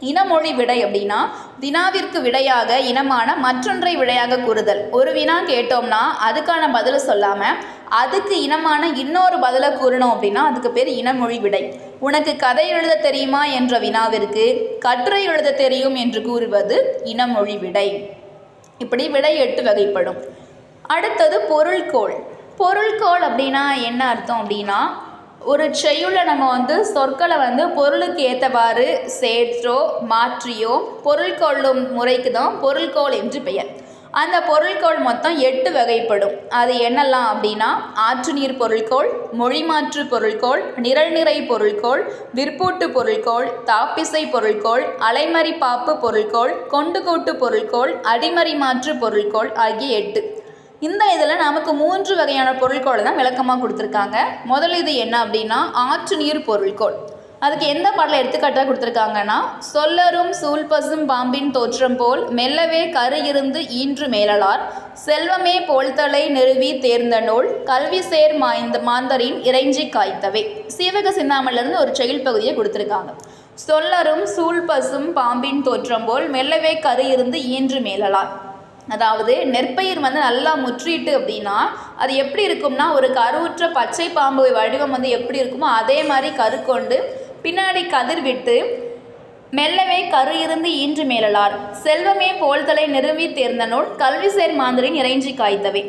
இனமொழி விடை அப்படின்னா வினாவிற்கு விடையாக இனமான மற்றொன்றை விடையாக கூறுதல். ஒரு வினா கேட்டோம்னா அதுக்கான பதிலை சொல்லாமல் அதுக்கு இனமான இன்னொரு பதிலை கூறணும் அப்படின்னா அதுக்கு பேர் இனமொழி விடை. உனக்கு கதை எழுத தெரியுமா என்ற வினாவிற்கு கட்டுரை எழுத தெரியும் என்று கூறுவது இனமொழி விடை. இப்படி விடை 8 வகைப்படும். அடுத்தது பொருள்கோள் அப்படின்னா என்ன அர்த்தம் அப்படின்னா ஒரு செய்யுள்ள நம்ம சொற்களை பொருளுக்கு ஏற்றவாறு சேர்த்தோ மாற்றியோ பொருள் கொள்ளும் முறைக்கு தான் பொருள்கோள் என்று பெயர். அந்த பொருள்கோள் மொத்தம் 8 வகைப்படும். அது என்னெல்லாம் அப்படின்னா ஆற்றுநீர் பொருள்கோள், மொழிமாற்று பொருள்கோள், நிரல்நிறை பொருள்கோள், விற்பூட்டு பொருள்கோள், தாப்பிசை பொருள்கோள், அலைமறி பாப்பு பொருள்கோள், கொண்டுகூட்டு பொருள்கோள், அடிமறி மாற்று பொருள்கோள் ஆகிய 8. இந்த இதில் நமக்கு 3 வகையான பொருள்கோளை தான் விளக்கமாக கொடுத்துருக்காங்க. முதல் இது என்ன அப்படின்னா ஆற்றுநீர் பொருள்கோள். அதுக்கு எந்த பாடலை எடுத்துக்காட்டாக கொடுத்துருக்காங்கன்னா சொல்லரும் சூழ்பசும் பாம்பின் தோற்றம் போல் மெல்லவே கரு இருந்து ஈன்று மேலலார் செல்வமே போல்தலை நிறுவி தேர்ந்த நூல் கல்வி சேர் மாந்தரின் இறைஞ்சி காய்த்தவை. சீவக சிந்தாமணிலிருந்து ஒரு செயல் பகுதியை கொடுத்துருக்காங்க. சொல்லரும் சூழ்பசும் பாம்பின் தோற்றம் போல் மெல்லவே கரு இருந்து ஈன்று மேலலார். அதாவது நெற்பயிர் நல்லா முற்றிட்டு அப்படின்னா அது எப்படி இருக்கும்னா ஒரு கருவுற்ற பச்சை பாம்பு வடிவம் எப்படி இருக்குமோ அதே மாதிரி கரு கொண்டு பின்னாடி கதிர் விட்டு மெல்லவே கரு இருந்து ஈன்று மேலலார் செல்வமே போல்தலை நிறுவி தேர்ந்த நூல் கல்வி சேர் மாந்தரின் இறைஞ்சி காய்த்தவை.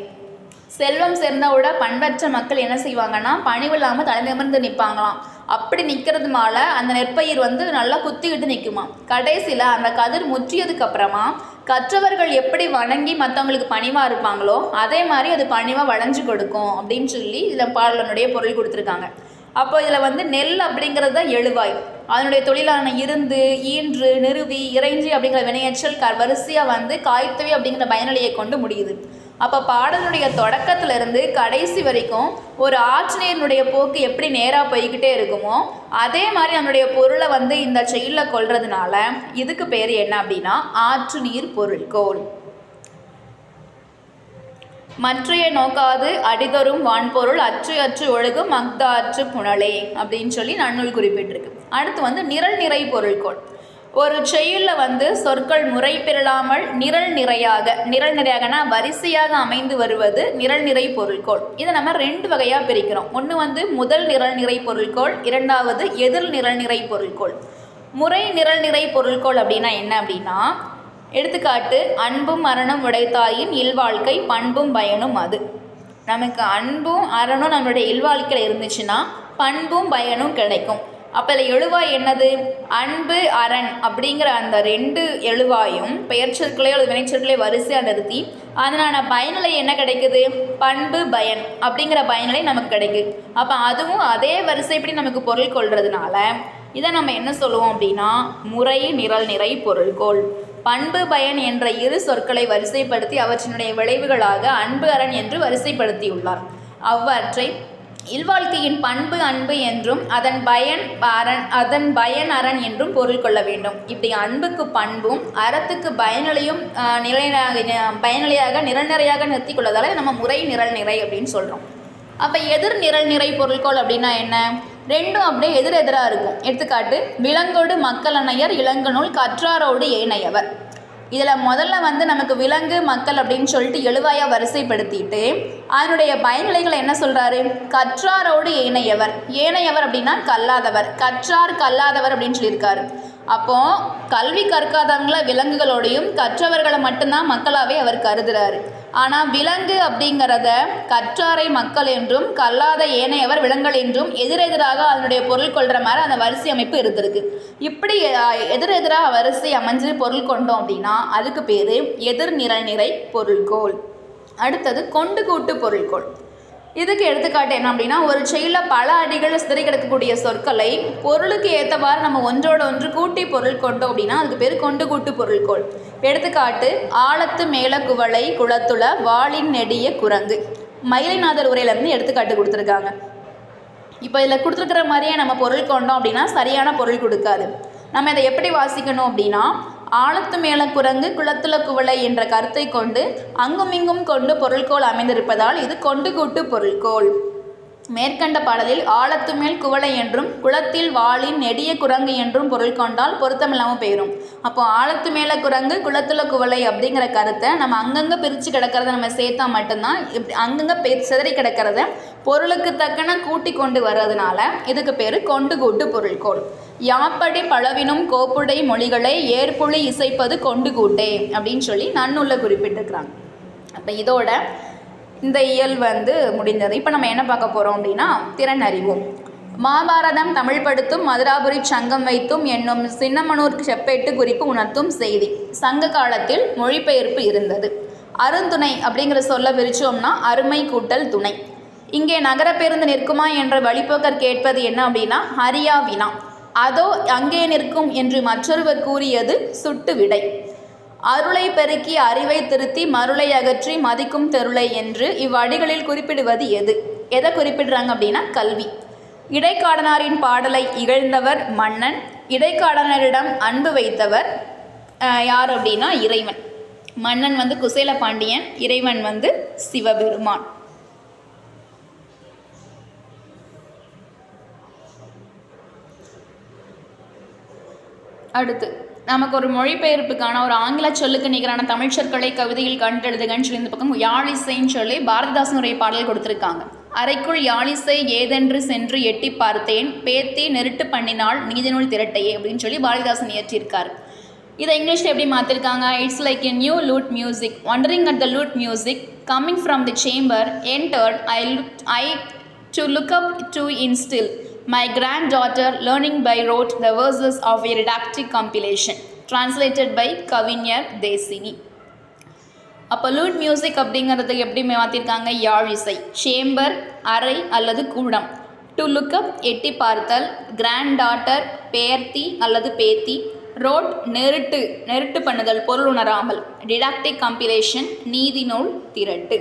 செல்வம் சேர்ந்தவோட பண்பற்ற மக்கள் என்ன செய்வாங்கன்னா பணிவு இல்லாமல் தலை நிமிர்ந்து நிற்பாங்களாம். அப்படி நிற்கிறதுனால அந்த நெற்பயிர் நல்லா குத்திக்கிட்டு நிற்குமா. கடைசியில் அந்த கதிர் முற்றியதுக்கு அப்புறமா கற்றவர்கள் எப்படி வணங்கி மற்றவங்களுக்கு பணிவாக இருப்பாங்களோ அதே மாதிரி அது பணிவாக வளைஞ்சு கொடுக்கும் அப்படின்னு சொல்லி இதில் பாடலனுடைய பொருள் கொடுத்துருக்காங்க. அப்போ இதில் நெல் அப்படிங்கிறது தான் எழுவாய். அதனுடைய தொழிலான இருந்து ஈன்று நிறுவி இறைஞ்சி அப்படிங்கிற வினையச்சல் வரிசையாக காய்த்தவை அப்படிங்கிற பயனிலையை கொண்டு முடியுது. அப்போ பாடலுடைய தொடக்கத்திலிருந்து கடைசி வரைக்கும் ஒரு ஆற்றுநீரினுடைய போக்கு எப்படி நேராக போய்கிட்டே இருக்குமோ அதே மாதிரி நம்மளுடைய பொருளை இந்த செயலில் கொள்றதுனால இதுக்கு பேர் என்ன அப்படின்னா ஆற்றுநீர் பொருள்கோள். மற்றைய நோக்காது அடிதரும் வான்பொருள் அற்று அற்று ஒழுகும் மக்த அற்று புனலே அப்படின்னு சொல்லி நன்னூல் குறிப்பிட்டிருக்கு. அடுத்து நிரல் நிறை பொருள்கோள். ஒரு செய்யுளில் சொற்கள் முறை பெறலாமல் நிரல் நிறையாகனா வரிசையாக அமைந்து வருவது நிரல் நிறை பொருள்கோள். இதை நம்ம 2 வகையாக பிரிக்கிறோம். ஒன்று முதல் நிரல் நிறை பொருள்கோள், இரண்டாவது எதிர் நிரல் நிறை பொருள்கோள். முறை நிரல் நிறை பொருள்கோள் அப்படின்னா என்ன அப்படின்னா எடுத்துக்காட்டு அன்பும் அறனும் உடைத்தாயின் இல்வாழ்க்கை பண்பும் பயனும் அது. நமக்கு அன்பும் அறனும் நம்மளுடைய இல்வாழ்க்கையில் இருந்துச்சுன்னா பண்பும் பயனும் கிடைக்கும். அப்போ இதில் எழுவாய் என்னது? அன்பு அரண் அப்படிங்கிற அந்த 2 எழுவாயும் பெயர் சொற்களே அல்லது வினைச்சொற்களே வரிசையாக நிறுத்தி அதனால பயனிலை என்ன கிடைக்குது? பண்பு பயன் அப்படிங்கிற பயனிலை நமக்கு கிடைக்குது. அப்போ அதுவும் அதே வரிசைப்படி நமக்கு பொருள் கொள்றதுனால இதை நம்ம என்ன சொல்லுவோம் அப்படின்னா முறை நிரல் நிறை பொருள்கோள். பண்பு பயன் என்ற 2 சொற்களை வரிசைப்படுத்தி அவற்றினுடைய விளைவுகளாக அன்பு அரண் என்று வரிசைப்படுத்தியுள்ளார். அவ்வற்றை இல்வாழ்க்கையின் பண்பு அன்பு என்றும் அதன் பயன் அரண் என்றும் பொருள் கொள்ள வேண்டும். இப்படி அன்புக்கு பண்பும் அறத்துக்கு பயனிலையும் பயனிலையாக நிரல்நிறையாக நிறுத்தி கொள்வதால் நம்ம முறை நிரல் நிறை அப்படின்னு சொல்கிறோம். அப்போ எதிர் நிரல் நிறை பொருள்கோள் அப்படின்னா என்ன? 2 அப்படியே எதிரெதிராக இருக்கும். எடுத்துக்காட்டு விலங்கோடு மக்கள் அணையர் இளங்கநூல் கற்றாரோடு ஏனையவர். இதில் முதல்ல வந்து நமக்கு விலங்கு மக்கள் அப்படின்னு சொல்லிட்டு எழுவாயாக வரிசைப்படுத்திட்டு அதனுடைய பயன்களை என்ன சொல்கிறாரு? கற்றாரோடு ஏனையவர். ஏனையவர் அப்படின்னா கல்லாதவர். கற்றார் கல்லாதவர் அப்படின்னு சொல்லியிருக்காரு. அப்போது கல்வி கற்காதவங்கள விலங்குகளோடையும் கற்றவர்களை மட்டும்தான் மக்களாகவே அவர் கருதுகிறாரு. ஆனால் விலங்கு அப்படிங்கிறத கற்றாரை மக்கள் என்றும் கல்லாத ஏனையவர் விலங்குகள் என்றும் எதிரெதிராக அதனுடைய பொருள் கொள்கிற மாதிரி அந்த வரிசை அமைப்பு இருந்திருக்கு. இப்படி எதிரெதிராக வரிசை அமைஞ்சு பொருள் கொண்டோம் அப்படின்னா அதுக்கு பேர் எதிர் நிரல்நிறை பொருள்கோள். அடுத்தது கொண்டு கூட்டு பொருள்கோள். இதுக்கு எடுத்துக்காட்டு என்ன அப்படின்னா, ஒரு செயலில் பல அடிகள் சிதறி கிடக்கக்கூடிய சொற்களை பொருளுக்கு ஏற்றவாறு நம்ம ஒன்றோடு ஒன்று கூட்டி பொருள் கொண்டோம் அப்படின்னா அதுக்கு பேர் கொண்டு கூட்டு பொருள்கோள். எடுத்துக்காட்டு, ஆழத்து மேல குவளை குளத்துல வாளின் நெடிய குரங்கு. மயிலைநாதர் உரையிலேருந்து எடுத்துக்காட்டு கொடுத்துருக்காங்க. இப்போ இதில் கொடுத்துருக்கிற மாதிரியே நம்ம பொருள் கொண்டோம் அப்படின்னா சரியான பொருள் கொடுக்காது. நம்ம இதை எப்படி வாசிக்கணும் அப்படின்னா, ஆழத்து மேல குரங்கு குளத்துல குவளை என்ற கருத்தை கொண்டு அங்குமிங்கும் கொண்டு பொருள்கோள் அமைந்திருப்பதால் இது கொண்டு கூட்டு பொருள்கோள். மேற்கண்ட பாடலில் ஆழத்து மேல் குவளை என்றும் குளத்தில் வாளின் நெடிய குரங்கு என்றும் பொருள் கொண்டால் பொருத்தமில்லாமல் போயிடும். அப்போ ஆழத்து மேலே குரங்கு குளத்துல குவளை அப்படிங்கிற கருத்தை நம்ம அங்கங்கே பிரித்து கிடக்கிறத நம்ம சேர்த்தா மட்டும்தான் அங்கங்கே சிதறி கிடக்கிறத பொருளுக்கு தக்கன கூட்டி கொண்டு வர்றதுனால இதுக்கு பேர் கொண்டு கூட்டு பொருள்கோள். யாப்படி பழவினும் கோப்புடை மொழிகளை ஏற்புழி இசைப்பது கொண்டு கூட்டே அப்படின்னு சொல்லி நன்னூல்ல குறிப்பிட்டிருக்கிறாங்க. அப்போ இதோட இந்த இயல் வந்து முடிந்தது. இப்போ நம்ம என்ன பார்க்க போகிறோம் அப்படின்னா திறன் அறிவோம். மகாபாரதம் தமிழ் படுத்தும் மதுராபுரி சங்கம் வைத்தும் என்னும் சின்னமனூர் செப்பேட்டு குறிப்பு உணர்த்தும் செய்தி. சங்க காலத்தில் மொழிபெயர்ப்பு இருந்தது. அருந்துணை அப்படிங்கிற சொல்ல பிரித்தோம்னா அருமை கூட்டல் துணை. இங்கே நகர பேருந்து நிற்குமா என்ற வழிபோக்கர் கேட்பது என்ன அப்படின்னா ஹரியா வினா. அதோ அங்கே நிற்கும் என்று மற்றொருவர் கூறியது சுட்டு விடை. அருளை பெருக்கி அறிவை திருத்தி மருளை அகற்றி மதிக்கும் தெருளை என்று இவ்வடிகளில் குறிப்பிடுவது எதை குறிப்பிடுறாங்க அப்படின்னா கல்வி. இடைக்காடனாரின் பாடலை இகழ்ந்தவர் மன்னன். இடைக்காடனரிடம் அன்பு வைத்தவர் யார் அப்படின்னா இறைவன். மன்னன் வந்து குசேல பாண்டியன், இறைவன் வந்து சிவபெருமான். அடுத்து நமக்கு ஒரு மொழிபெயர்ப்புக்கான ஒரு ஆங்கில சொல்லுக்கு நிகரான தமிழ் சொற்களை கவிதையில் கண்டெழுதுகன்னு சொல்லி இந்த பக்கம் யாழிசைன்னு சொல்லி பாரதிதாசனுடைய பாடல் கொடுத்துருக்காங்க. அறைக்குள் யாழிசை ஏதென்று சென்று எட்டி பார்த்தேன், பேத்தி நெருட்டு பண்ணினாள் நீதிநூல் திரட்டையே அப்படின்னு சொல்லி பாரதிதாசன் இயற்றியிருக்காரு. இதை இங்கிலீஷில் எப்படி மாற்றிருக்காங்க? It's like a new loot music wondering at the lute music coming from the chamber entered I to look up to in still my granddaughter learning by rote the verses of a didactic compilation translated by கவிஞர் தேசினி. அப்போ loot music அப்படிங்கிறதுக்கு எப்படி மாற்றிருக்காங்க? யாழிசை. Chamber அறை அல்லது கூடம். To lookup எட்டி பார்த்தல். கிராண்ட் டாட்டர் பேர்த்தி அல்லது பேத்தி. ரோட் நெருட்டு பண்ணுதல் பொருள் உணராமல். டிடாக்டிக் கம்பிலேஷன் நீதி நூல் திரட்டு.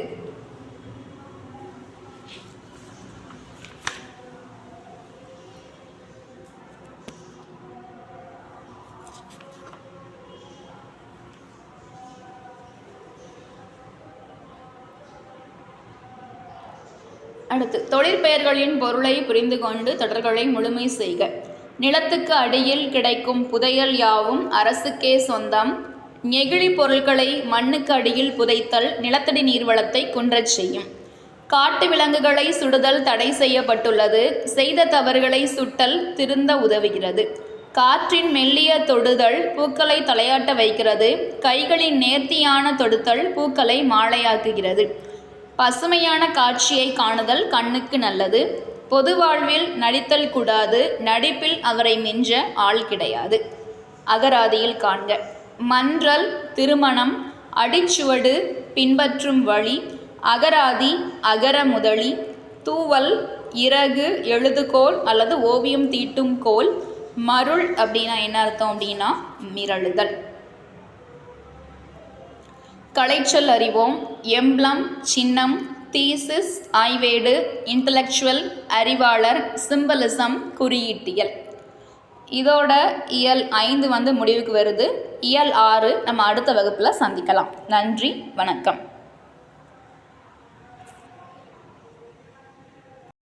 அடுத்து தொழிற்பெயர்களின் பொருளை புரிந்து கொண்டு தொடர்களை முழுமை செய்க. நிலத்துக்கு அடியில் கிடைக்கும் புதையல் யாவும் அரசுக்கே சொந்தம். நெகிழி பொருட்களை மண்ணுக்கு அடியில் புதைத்தல் நிலத்தடி நீர்வளத்தை குன்றச் செய்யும். காட்டு விலங்குகளை சுடுதல் தடை செய்யப்பட்டுள்ளது. செய்த தவறுகளை சுட்டல் திருந்த உதவுகிறது. காற்றின் மெல்லிய தொடுதல் பூக்களை தலையாட்ட வைக்கிறது. கைகளின் நேர்த்தியான தொடுத்தல் பூக்களை மாலையாக்குகிறது. பசுமையான காட்சியை காணுதல் கண்ணுக்கு நல்லது. பொது வாழ்வில் நடித்தல் கூடாது. நடிப்பில் அவரை மிஞ்ச ஆள் கிடையாது. அகராதியில் காண்க. மன்றல் திருமணம். அடிச்சுவடு பின்பற்றும் வழி. அகராதி அகர முதலி. தூவல் இறகு எழுதுகோல் அல்லது ஓவியம் தீட்டும் கோல். மருள் அப்படின்னா என்ன அர்த்தம் அப்படின்னா மிரளுதல். கலைச்சொல் அறிவோம். எம்ப்ளம் சின்னம். தீசிஸ் ஆய்வேடு. இன்டலெக்சுவல் அறிவாளர். சிம்பலிசம் குறியீட்டியல். இதோட இயல் 5 முடிவுக்கு வருது. இயல் 6 நம்ம அடுத்த வகுப்பில் சந்திக்கலாம். நன்றி, வணக்கம்.